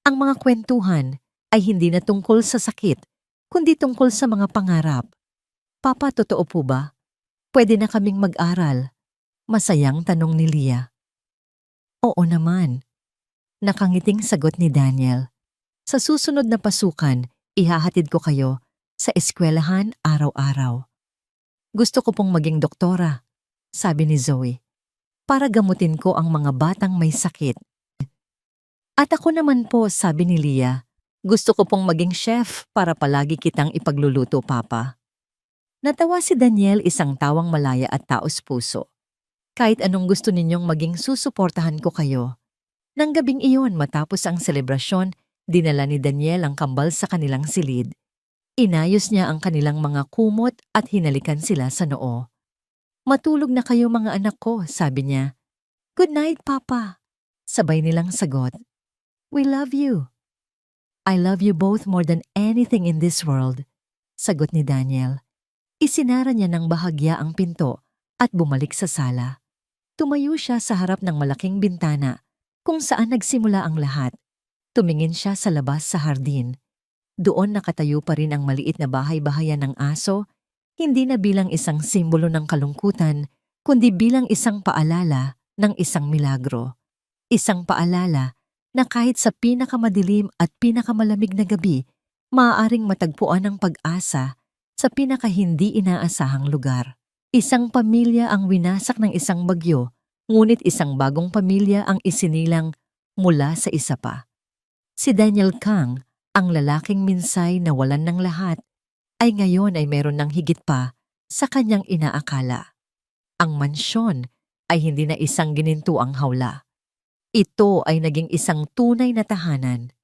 Ang mga kwentuhan ay hindi na tungkol sa sakit, kundi tungkol sa mga pangarap. "Papa, totoo po ba? Pwede na kaming mag-aral?" Masayang tanong ni Leah. "Oo naman," nakangiting sagot ni Daniel. "Sa susunod na pasukan, ihahatid ko kayo sa eskwelahan araw-araw." "Gusto ko pong maging doktora," sabi ni Zoe, "para gamutin ko ang mga batang may sakit." "At ako naman po," sabi ni Leah, "gusto ko pong maging chef para palagi kitang ipagluluto, Papa." Natawa si Daniel, isang tawang malaya at taos-puso. "Kahit anong gusto ninyong maging, susuportahan ko kayo." Nang gabing iyon, matapos ang selebrasyon, dinala ni Daniel ang kambal sa kanilang silid. Inayos niya ang kanilang mga kumot at hinalikan sila sa noo. "Matulog na kayo mga anak ko," sabi niya. "Good night, Papa," sabay nilang sagot. "We love you." "I love you both more than anything in this world," sagot ni Daniel. Isinara niya ng bahagya ang pinto at bumalik sa sala. Tumayo siya sa harap ng malaking bintana kung saan nagsimula ang lahat. Tumingin siya sa labas sa hardin. Doon nakatayo pa rin ang maliit na bahay-bahayan ng aso, hindi na bilang isang simbolo ng kalungkutan, kundi bilang isang paalala ng isang milagro. Isang paalala na kahit sa pinakamadilim at pinakamalamig na gabi, maaaring matagpuan ang pag-asa sa pinakahindi inaasahang lugar. Isang pamilya ang winasak ng isang bagyo, ngunit isang bagong pamilya ang isinilang mula sa isa pa. Si Daniel Kang, ang lalaking minsay na walan ng lahat, ay ngayon ay meron ng higit pa sa kanyang inaakala. Ang mansyon ay hindi na isang ginintuang hawla. Ito ay naging isang tunay na tahanan.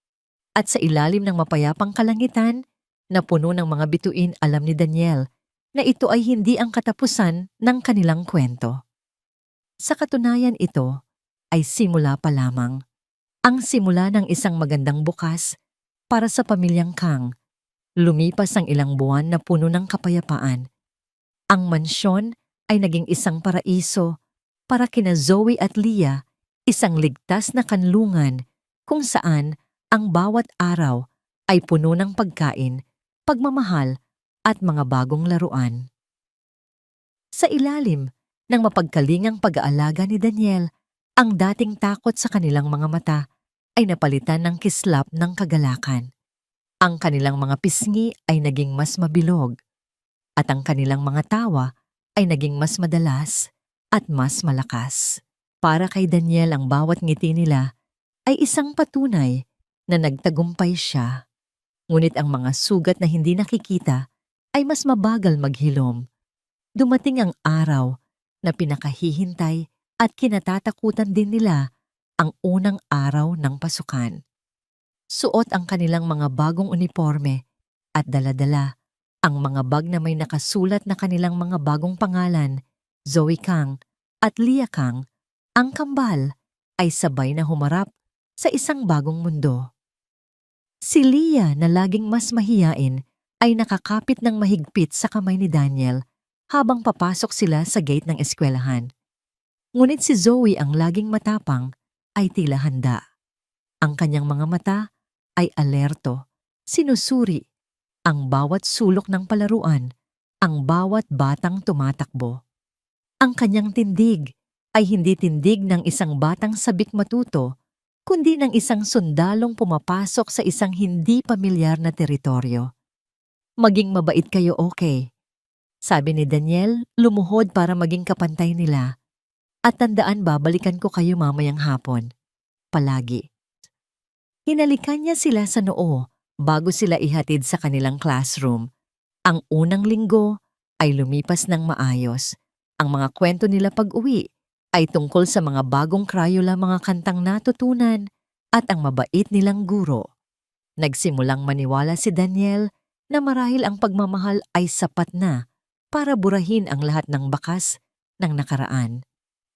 At sa ilalim ng mapayapang kalangitan na puno ng mga bituin, alam ni Daniel na ito ay hindi ang katapusan ng kanilang kwento. Sa katunayan, ito ay simula pa lamang. Ang simula ng isang magandang bukas para sa pamilyang Kang. Lumipas ang ilang buwan na puno ng kapayapaan. Ang mansyon ay naging isang paraiso para kina Zoe at Leah, isang ligtas na kanlungan kung saan ang bawat araw ay puno ng pagkain, pagmamahal at mga bagong laruan. Sa ilalim ng mapagkalingang pag-aalaga ni Daniel, ang dating takot sa kanilang mga mata ay napalitan ng kislap ng kagalakan. Ang kanilang mga pisngi ay naging mas mabilog, at ang kanilang mga tawa ay naging mas madalas at mas malakas. Para kay Daniel, ang bawat ngiti nila ay isang patunay na nagtagumpay siya. Ngunit ang mga sugat na hindi nakikita ay mas mabagal maghilom. Dumating ang araw na pinakahihintay at kinatatakutan din nila, ang unang araw ng pasukan. Suot ang kanilang mga bagong uniforme at dala-dala ang mga bag na may nakasulat na kanilang mga bagong pangalan, Zoe Kang at Leah Kang. Ang kambal ay sabay na humarap sa isang bagong mundo. Si Leah, na laging mas mahiyain, ay nakakapit ng mahigpit sa kamay ni Daniel habang papasok sila sa gate ng eskwelahan. Ngunit si Zoe, ang laging matapang, ay tila handa. Ang kanyang mga mata ay alerto, sinusuri ang bawat sulok ng palaruan, ang bawat batang tumatakbo. Ang kanyang tindig ay hindi tindig ng isang batang sabik matuto, kundi ng isang sundalong pumapasok sa isang hindi pamilyar na teritoryo. Maging mabait kayo, okay? Sabi ni Daniel, lumuhod para maging kapantay nila. At tandaan, babalikan ko kayo mamayang hapon. Palagi. Hinalikan niya sila sa noo bago sila ihatid sa kanilang classroom. Ang unang linggo ay lumipas ng maayos. Ang mga kwento nila pag-uwi ay tungkol sa mga bagong Crayola, mga kantang natutunan at ang mabait nilang guro. Nagsimulang maniwala si Daniel na marahil ang pagmamahal ay sapat na para burahin ang lahat ng bakas ng nakaraan.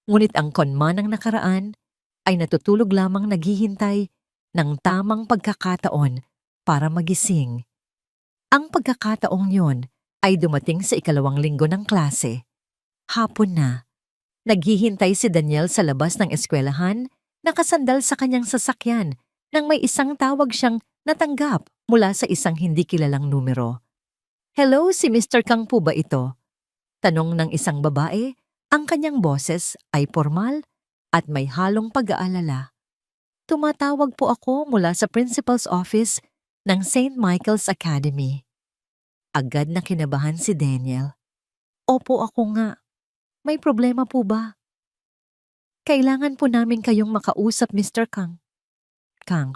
Ngunit ang konma ng nakaraan ay natutulog lamang naghihintay ng tamang pagkakataon para magising. Ang pagkakataong yon ay dumating sa ikalawang linggo ng klase. Hapon na. Naghihintay si Daniel sa labas ng eskwelahan, nakasandal sa kanyang sasakyan nang may isang tawag siyang natanggap mula sa isang hindi kilalang numero. "Hello, si Mr. Kang po ba ito?" Tanong ng isang babae. Ang kanyang boses ay formal at may halong pag-aalala. "Tumatawag po ako mula sa principal's office ng St. Michael's Academy." Agad na kinabahan si Daniel. "Opo, ako nga. May problema po ba?" "Kailangan po namin kayong makausap, Mr. Kang." "Kang,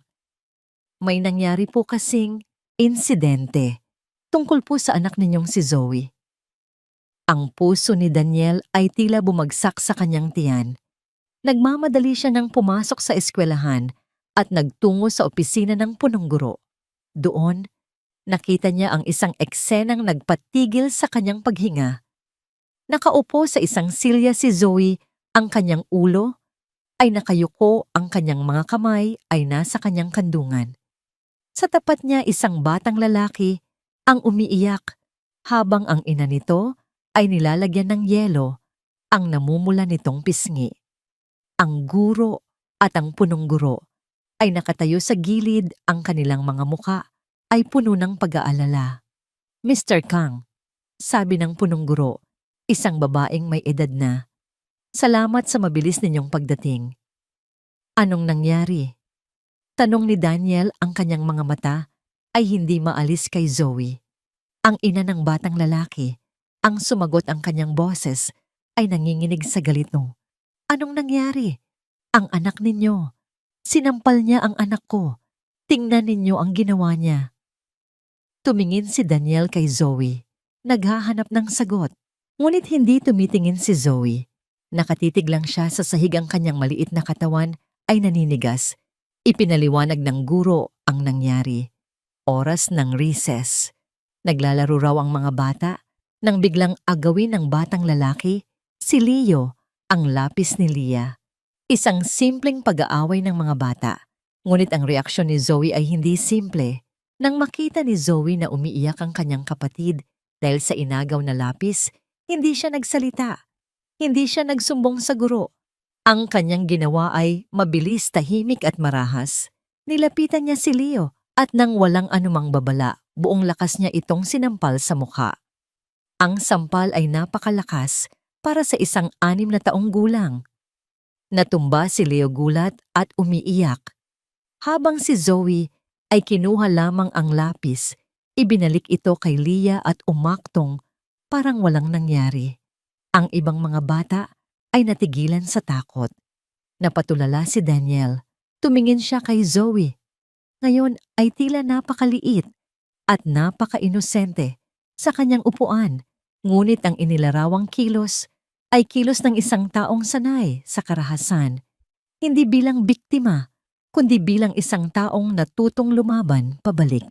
may nangyari po kasing insidente tungkol po sa anak ninyong si Zoe." Ang puso ni Daniel ay tila bumagsak sa kanyang tiyan. Nagmamadali siya nang pumasok sa eskwelahan at nagtungo sa opisina ng punong guro. Doon, nakita niya ang isang eksenang nagpatigil sa kanyang paghinga. Nakaupo sa isang silya si Zoe, ang kanyang ulo ay nakayuko, ang kanyang mga kamay ay nasa kanyang kandungan. Sa tapat niya isang batang lalaki ang umiiyak habang ang ina nito ay nilalagyan ng yelo ang namumula nitong pisngi. Ang guro at ang punong guro ay nakatayo sa gilid, ang kanilang mga muka ay puno ng pag-aalala. "Mr. Kang," sabi ng punong guro, isang babaeng may edad na, "salamat sa mabilis ninyong pagdating." "Anong nangyari?" Tanong ni Daniel, ang kanyang mga mata ay hindi maalis kay Zoe. Ang ina ng batang lalaki, ang sumagot, ang kanyang boses ay nanginginig sa galito. "Anong nangyari? Ang anak ninyo. Sinampal niya ang anak ko. Tingnan ninyo ang ginawa niya." Tumingin si Daniel kay Zoe, naghahanap ng sagot. Ngunit hindi tumitingin si Zoe. Nakatitig lang siya sa sahig, ang kanyang maliit na katawan ay naninigas. Ipinaliwanag ng guro ang nangyari. Oras ng recess. Naglalaro raw ang mga bata nang biglang agawin ng batang lalaki si Leo ang lapis ni Leah. Isang simpleng pag-aaway ng mga bata. Ngunit ang reaksyon ni Zoe ay hindi simple. Nang makita ni Zoe na umiiyak ang kanyang kapatid dahil sa inagaw na lapis, hindi siya nagsalita. Hindi siya nagsumbong sa guro. Ang kanyang ginawa ay mabilis, tahimik at marahas. Nilapitan niya si Leo at nang walang anumang babala, buong lakas niya itong sinampal sa mukha. Ang sampal ay napakalakas para sa isang 6 na taong gulang. Natumba si Leo gulat at umiiyak. Habang si Zoe ay kinuha lamang ang lapis, ibinalik ito kay Leah at umaktong parang walang nangyari. Ang ibang mga bata ay natigilan sa takot. Napatulala si Daniel. Tumingin siya kay Zoe. Ngayon ay tila napakaliit at napaka-inosente sa kanyang upuan, ngunit ang inilarawang kilos ay kilos ng isang taong sanay sa karahasan, hindi bilang biktima, kundi bilang isang taong natutong lumaban pabalik.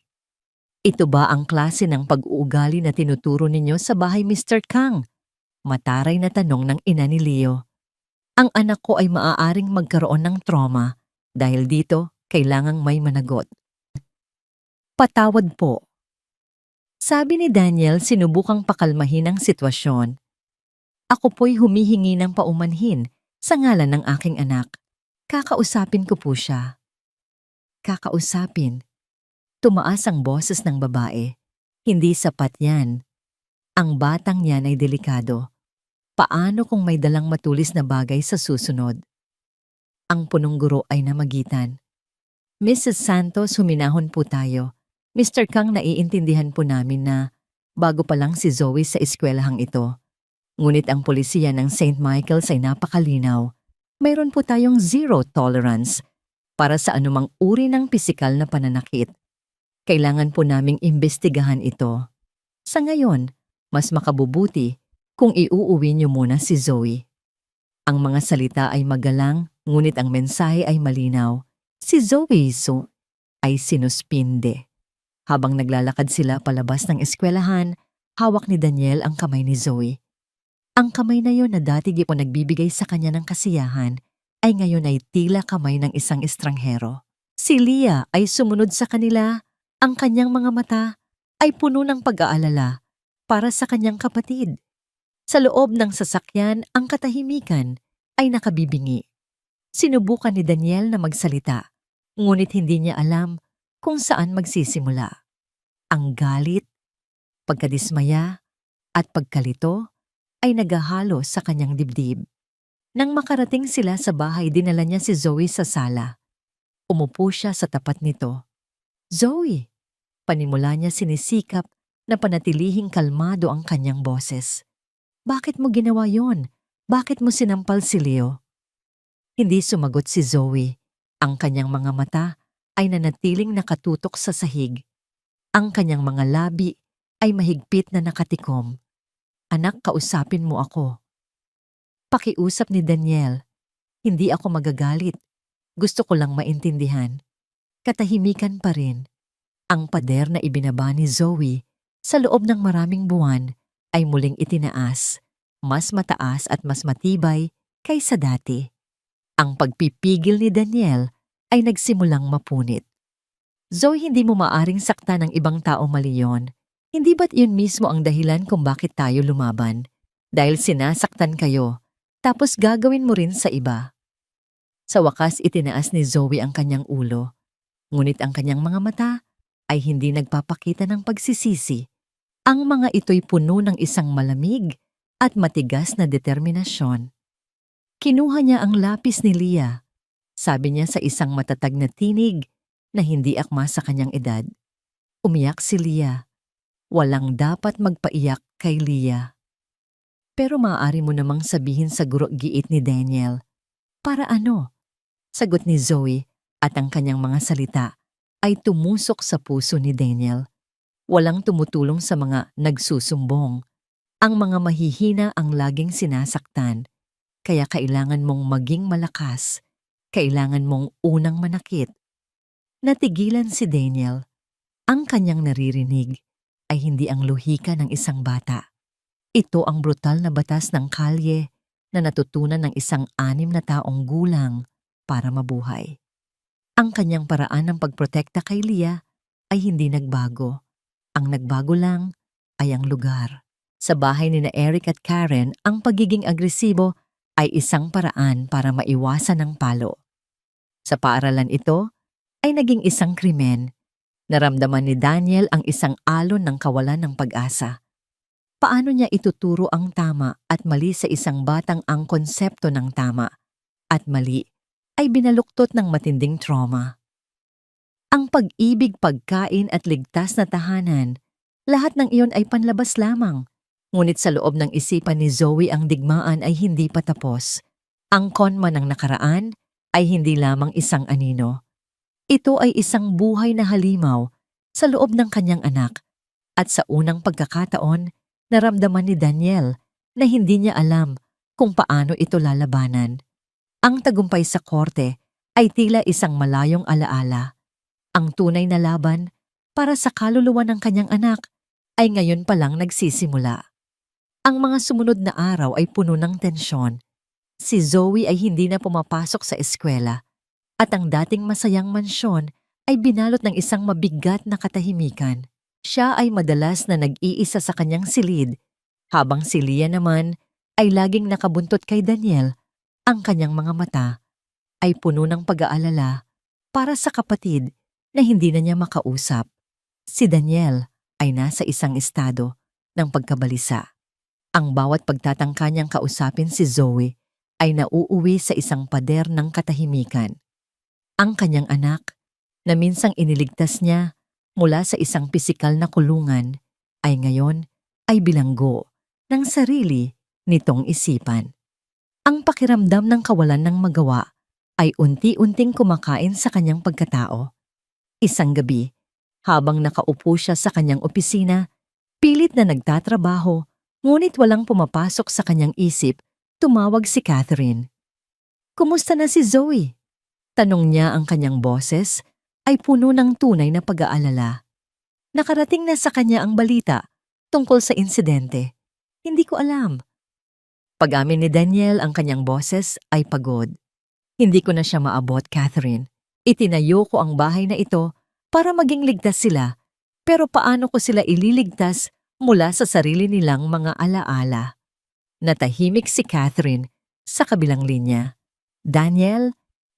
"Ito ba ang klase ng pag-uugali na tinuturo ninyo sa bahay, Mr. Kang?" Mataray na tanong ng ina ni Leo. "Ang anak ko ay maaaring magkaroon ng trauma, dahil dito kailangang may managot." "Patawad po." Sabi ni Daniel, sinubukang pakalmahin ang sitwasyon. "Ako po'y humihingi ng paumanhin sa ngalan ng aking anak. Kakausapin ko po siya." kakausapin. Tumaas ang boses ng babae. Hindi sapat yan. Ang batang yan ay delikado. Paano kung may dalang matulis na bagay sa susunod? Ang punong guro ay namagitan. Mrs. Santos, huminahon po tayo. Mr. Kang, naiintindihan po namin na bago pa lang si Zoe sa eskwelahang ito. Ngunit ang polisiya ng St. Michael's ay napakalinaw. Mayroon po tayong zero tolerance para sa anumang uri ng pisikal na pananakit. Kailangan po naming imbestigahan ito. Sa ngayon, mas makabubuti kung iuuwi niyo muna si Zoe. Ang mga salita ay magalang, ngunit ang mensahe ay malinaw. Si Zoe ay sinuspinde. Habang naglalakad sila palabas ng eskwelahan, hawak ni Daniel ang kamay ni Zoe. Ang kamay na yon na dati di po nagbibigay sa kanya ng kasiyahan, ay ngayon ay tila kamay ng isang estranghero. Si Leah ay sumunod sa kanila. Ang kanyang mga mata ay puno ng pag-aalala para sa kanyang kapatid. Sa loob ng sasakyan, ang katahimikan ay nakabibingi. Sinubukan ni Daniel na magsalita, ngunit hindi niya alam kung saan magsisimula. Ang galit, pagkadismaya, at pagkalito ay naghahalo sa kanyang dibdib. Nang makarating sila sa bahay, dinala niya si Zoe sa sala. Umupo siya sa tapat nito. Zoe! Panimula niya sinisikap na panatilihing kalmado ang kanyang boses. Bakit mo ginawa yon? Bakit mo sinampal si Leo? Hindi sumagot si Zoe. Ang kanyang mga mata ay nanatiling nakatutok sa sahig. Ang kanyang mga labi ay mahigpit na nakatikom. Anak, kausapin mo ako. Pakiusap ni Daniel. Hindi ako magagalit. Gusto ko lang maintindihan. Katahimikan pa rin. Ang pader na ibinaba ni Zoe sa loob ng maraming buwan ay muling itinaas, mas mataas at mas matibay kaysa dati. Ang pagpipigil ni Daniel ay nagsimulang mapunit. Zoe, hindi mo maaring saktan ng ibang tao, mali yun. Hindi ba't yun mismo ang dahilan kung bakit tayo lumaban? Dahil sinasaktan kayo, tapos gagawin mo rin sa iba. Sa wakas, itinaas ni Zoe ang kanyang ulo. Ngunit ang kanyang mga mata ay hindi nagpapakita ng pagsisisi. Ang mga ito'y puno ng isang malamig at matigas na determinasyon. Kinuha niya ang lapis ni Leah. Sabi niya sa isang matatag na tinig na hindi akma sa kanyang edad. Umiyak si Leah. Walang dapat magpaiyak kay Leah. Pero maaari mo namang sabihin sa guro, giit ni Daniel. Para ano? Sagot ni Zoe at ang kanyang mga salita ay tumusok sa puso ni Daniel. Walang tumutulong sa mga nagsusumbong. Ang mga mahihina ang laging sinasaktan. Kaya kailangan mong maging malakas. Kailangan mong unang manakit. Natigilan si Daniel. Ang kanyang naririnig ay hindi ang luhika ng isang bata. Ito ang brutal na batas ng kalye na natutunan ng isang 6 na taong gulang para mabuhay. Ang kanyang paraan ng pagprotekta kay Leah ay hindi nagbago. Ang nagbago lang ay ang lugar. Sa bahay ni Eric at Karen, ang pagiging agresibo ay isang paraan para maiwasan ang palo. Sa paaralan ito ay naging isang krimen. Naramdaman ni Daniel ang isang alon ng kawalan ng pag-asa. Paano niya ituturo ang tama at mali sa isang batang ang konsepto ng tama at mali ay binaluktot ng matinding trauma? Ang pag-ibig, pagkain at ligtas na tahanan, lahat ng iyon ay panlabas lamang. Ngunit sa loob ng isipan ni Zoe, ang digmaan ay hindi pa tapos. Ang konma ng nakaraan ay hindi lamang isang anino. Ito ay isang buhay na halimaw sa loob ng kanyang anak. At sa unang pagkakataon, naramdaman ni Daniel na hindi niya alam kung paano ito lalabanan. Ang tagumpay sa korte ay tila isang malayong alaala. Ang tunay na laban para sa kaluluwa ng kanyang anak ay ngayon pa lang nagsisimula. Ang mga sumunod na araw ay puno ng tensyon. Si Zoe ay hindi na pumapasok sa eskwela at ang dating masayang mansyon ay binalot ng isang mabigat na katahimikan. Siya ay madalas na nag-iisa sa kanyang silid, habang si Leah naman ay laging nakabuntot kay Daniel. Ang kanyang mga mata ay puno ng pag-aalala para sa kapatid na hindi na niya makausap. Si Daniel ay nasa isang estado ng pagkabalisa. Ang bawat pagtatangka niyang kausapin si Zoe ay nauuwi sa isang pader ng katahimikan. Ang kanyang anak, na minsang iniligtas niya mula sa isang pisikal na kulungan, ay ngayon ay bilanggo ng sarili nitong isipan. Ang pakiramdam ng kawalan ng magawa ay unti-unting kumakain sa kanyang pagkatao. Isang gabi, habang nakaupo siya sa kanyang opisina, pilit na nagtatrabaho, ngunit walang pumapasok sa kanyang isip, tumawag si Catherine. "Kumusta na si Zoe?" Tanong niya. Ang kanyang boses ay puno ng tunay na pag-aalala. "Nakarating na sa kanya ang balita tungkol sa insidente." "Hindi ko alam." Pag-amin ni Daniel, ang kanyang boses ay pagod. "Hindi ko na siya maabot, Catherine. Itinayo ko ang bahay na ito para maging ligtas sila, pero paano ko sila ililigtas mula sa sarili nilang mga alaala?" Natahimik si Catherine sa kabilang linya. "Daniel,"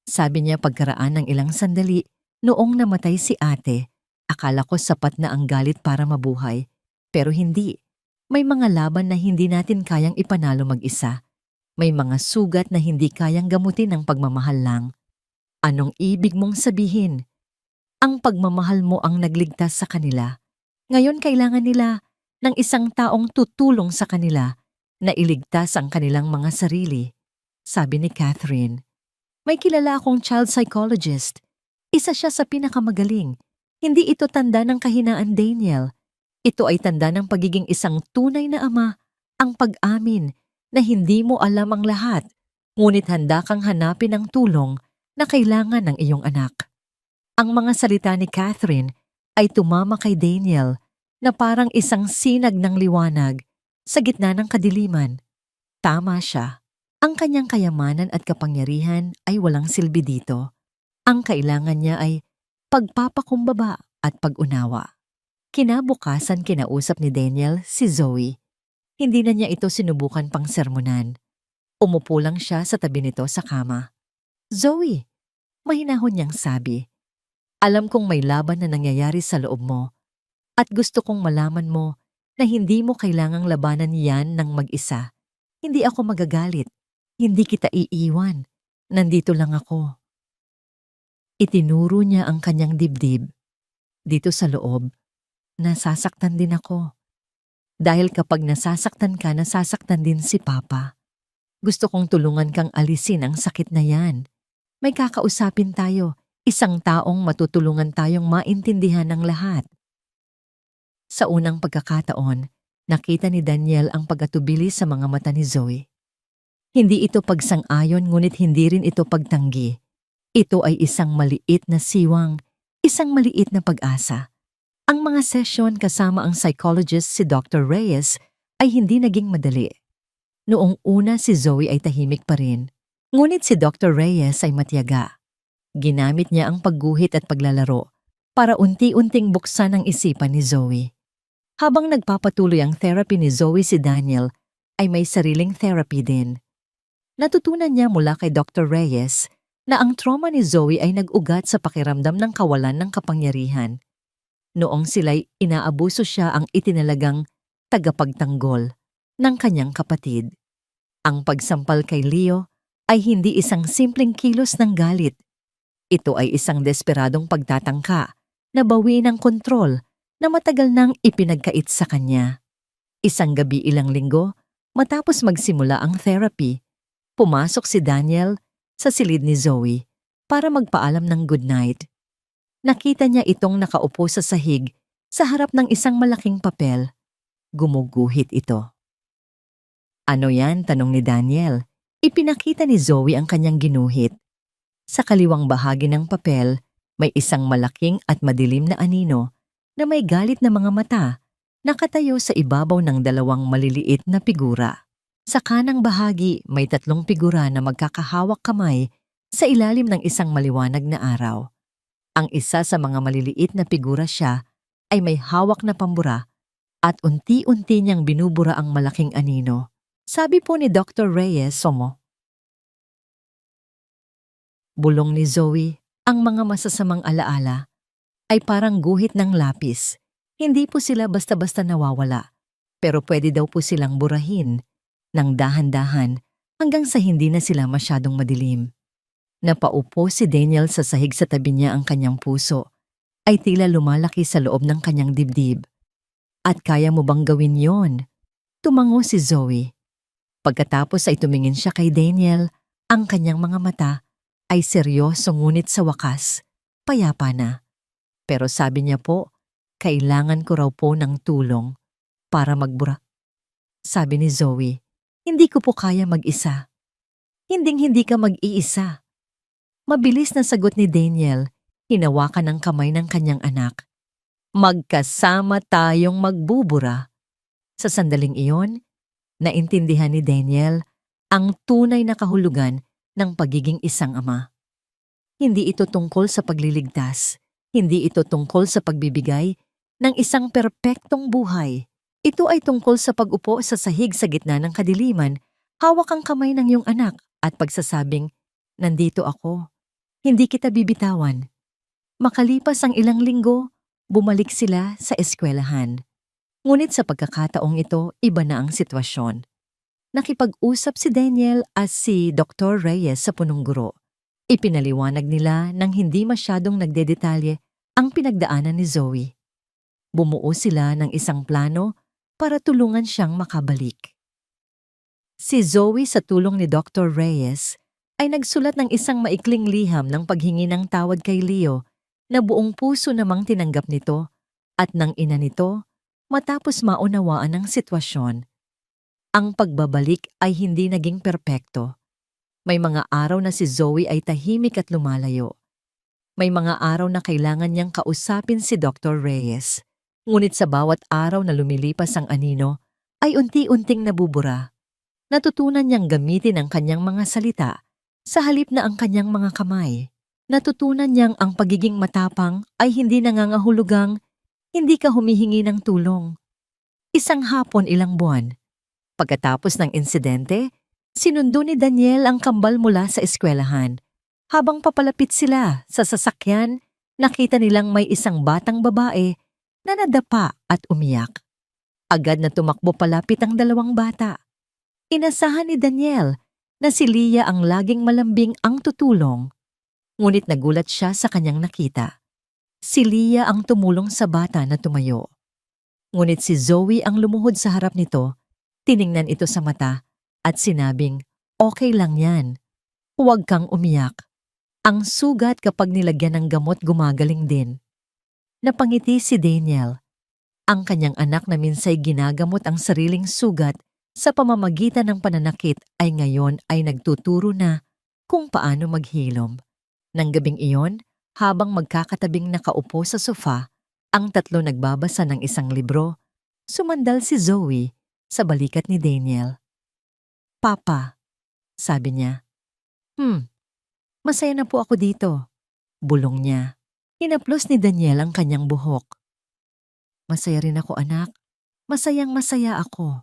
sabi niya pagkaraan ng ilang sandali, "noong namatay si ate, akala ko sapat na ang galit para mabuhay. Pero hindi. May mga laban na hindi natin kayang ipanalo mag-isa. May mga sugat na hindi kayang gamutin ng pagmamahal lang." "Anong ibig mong sabihin?" "Ang pagmamahal mo ang nagligtas sa kanila. Ngayon kailangan nila ng isang taong tutulong sa kanila na iligtas ang kanilang mga sarili," sabi ni Catherine. "May kilala akong child psychologist. Isa siya sa pinakamagaling. Hindi ito tanda ng kahinaan, Daniel. Ito ay tanda ng pagiging isang tunay na ama, ang pag-amin na hindi mo alam ang lahat, ngunit handa kang hanapin ang tulong na kailangan ng iyong anak." Ang mga salita ni Catherine ay tumama kay Daniel na parang isang sinag ng liwanag sa gitna ng kadiliman. Tama siya. Ang kanyang kayamanan at kapangyarihan ay walang silbi dito. Ang kailangan niya ay pagpapakumbaba at pag-unawa. Kinabukasan, kinausap ni Daniel si Zoe. Hindi na niya ito sinubukan pang sermonan. Umupo lang siya sa tabi nito sa kama. "Zoe," mahinahon niyang sabi, "alam kong may laban na nangyayari sa loob mo at gusto kong malaman mo na hindi mo kailangang labanan yan ng mag-isa. Hindi ako magagalit. Hindi kita iiwan. Nandito lang ako." Itinuro niya ang kanyang dibdib. "Dito sa loob, nasasaktan din ako. Dahil kapag nasasaktan ka, nasasaktan din si Papa. Gusto kong tulungan kang alisin ang sakit na yan. May kakausapin tayo, isang taong matutulungan tayong maintindihan ng lahat." Sa unang pagkakataon, nakita ni Daniel ang pag-atubili sa mga mata ni Zoe. Hindi ito pagsang-ayon, ngunit hindi rin ito pagtanggi. Ito ay isang maliit na siwang, isang maliit na pag-asa. Ang mga sesyon kasama ang psychologist si Dr. Reyes ay hindi naging madali. Noong una, si Zoe ay tahimik pa rin, ngunit si Dr. Reyes ay matiyaga. Ginamit niya ang pagguhit at paglalaro para unti-unting buksan ang isipan ni Zoe. Habang nagpapatuloy ang therapy ni Zoe, si Daniel ay may sariling therapy din. Natutunan niya mula kay Dr. Reyes na ang trauma ni Zoe ay nag-ugat sa pakiramdam ng kawalan ng kapangyarihan. Noong sila'y inaabuso, siya ang itinalagang tagapagtanggol ng kanyang kapatid. Ang pagsampal kay Leo ay hindi isang simpleng kilos ng galit. Ito ay isang desperadong pagtatangka na bawiin ang kontrol na matagal nang ipinagkait sa kanya. Isang gabi, ilang linggo matapos magsimula ang therapy, pumasok si Daniel sa silid ni Zoe para magpaalam ng good night. Nakita niya itong nakaupo sa sahig sa harap ng isang malaking papel. Gumuguhit ito. "Ano yan?" tanong ni Daniel. Ipinakita ni Zoe ang kanyang ginuhit. Sa kaliwang bahagi ng papel, may isang malaking at madilim na anino na may galit na mga mata, nakatayo sa ibabaw ng dalawang maliliit na figura. Sa kanang bahagi, may 3 figura na magkakahawak kamay sa ilalim ng isang maliwanag na araw. Ang isa sa mga maliliit na figura siya ay may hawak na pambura at unti-unti niyang binubura ang malaking anino. Sabi po ni Dr. Reyes, "Somo." Bulong ni Zoe, Ang mga masasamang alaala ay parang guhit ng lapis. Hindi po sila basta-basta nawawala, pero pwede daw po silang burahin ng dahan-dahan hanggang sa hindi na sila masyadong madilim. Napaupo si Daniel sa sahig sa tabi niya, ang kanyang puso ay tila lumalaki sa loob ng kanyang dibdib. At kaya mo bang gawin yon? Tumango si Zoe. Pagkatapos ay tumingin siya kay Daniel, ang kanyang mga mata ay seryoso ngunit sa wakas, payapa na. Pero sabi niya po, kailangan ko raw po ng tulong para magbura. Sabi ni Zoe, hindi ko po kaya mag-isa. Hinding-hindi ka mag-iisa. Mabilis na sagot ni Daniel, hinawakan ng kamay ng kanyang anak. Magkasama tayong magbubura. Sa sandaling iyon, naintindihan ni Daniel ang tunay na kahulugan ng pagiging isang ama. Hindi ito tungkol sa pagliligtas, hindi ito tungkol sa pagbibigay ng isang perpektong buhay. Ito ay tungkol sa pag-upo sa sahig sa gitna ng kadiliman, hawak ang kamay ng iyong anak at pagsasabing, nandito ako, hindi kita bibitawan. Makalipas ang ilang linggo, bumalik sila sa eskwelahan. Ngunit sa pagkakataong ito, iba na ang sitwasyon. Nakipag-usap si Daniel at si Dr. Reyes sa punong guro. Ipinaliwanag nila nang hindi masyadong nagdedetalye ang pinagdaanan ni Zoe. Bumuo sila ng isang plano para tulungan siyang makabalik. Si Zoe sa tulong ni Dr. Reyes ay nagsulat ng isang maikling liham ng paghingi ng tawad kay Leo na buong puso namang tinanggap nito at ng ina nito matapos maunawaan ang sitwasyon. Ang pagbabalik ay hindi naging perpekto. May mga araw na si Zoe ay tahimik at lumalayo. May mga araw na kailangan niyang kausapin si Dr. Reyes. Ngunit sa bawat araw na lumilipas ang anino, ay unti-unting nabubura. Natutunan niyang gamitin ang kanyang mga salita sa halip na ang kanyang mga kamay. Natutunan niyang ang pagiging matapang ay hindi nangangahulugang hindi ka humihingi ng tulong. Isang hapon, ilang buwan. Pagkatapos ng insidente, sinundo ni Daniel ang kambal mula sa eskwelahan. Habang papalapit sila sa sasakyan, nakita nilang may isang batang babae na nadapa at umiyak. Agad na tumakbo palapit ang dalawang bata. Inasahan ni Daniel na si Leah ang laging malambing ang tutulong. Ngunit nagulat siya sa kanyang nakita. Si Leah ang tumulong sa bata na tumayo. Ngunit si Zoe ang lumuhod sa harap nito, tiningnan ito sa mata at sinabing, okay lang yan. Huwag kang umiyak. Ang sugat kapag nilagyan ng gamot gumagaling din. Napangiti si Daniel. Ang kanyang anak na minsay ginagamot ang sariling sugat sa pamamagitan ng pananakit ay ngayon ay nagtuturo na kung paano maghilom. Nang gabing iyon, habang magkakatabing nakaupo sa sofa, ang tatlo nagbabasa ng isang libro, sumandal si Zoe sa balikat ni Daniel. Papa, sabi niya. Masaya na po ako dito. Bulong niya. Hinaplos ni Daniel ang kanyang buhok. Masaya rin ako, anak. Masayang masaya ako.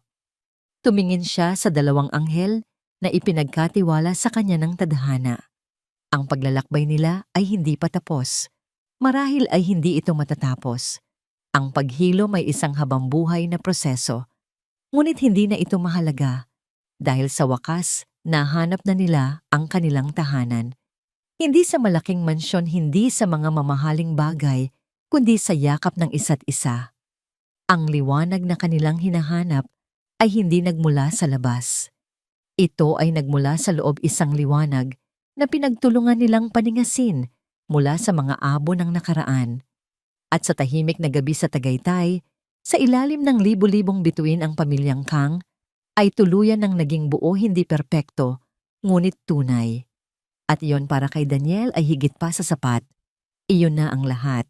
Tumingin siya sa dalawang anghel na ipinagkatiwala sa kanya ng tadhana. Ang paglalakbay nila ay hindi pa tapos. Marahil ay hindi ito matatapos. Ang paghilom ay isang habambuhay na proseso. Ngunit hindi na ito mahalaga dahil sa wakas nahanap na nila ang kanilang tahanan. Hindi sa malaking mansyon, hindi sa mga mamahaling bagay, kundi sa yakap ng isa't isa. Ang liwanag na kanilang hinahanap ay hindi nagmula sa labas. Ito ay nagmula sa loob, isang liwanag na pinagtulungan nilang paningasin mula sa mga abo ng nakaraan. At sa tahimik na gabi sa Tagaytay, sa ilalim ng libu-libong bituin ang pamilyang Kang, ay tuluyan ng naging buo, hindi perpekto, ngunit tunay. At iyon para kay Daniel ay higit pa sa sapat. Iyon na ang lahat.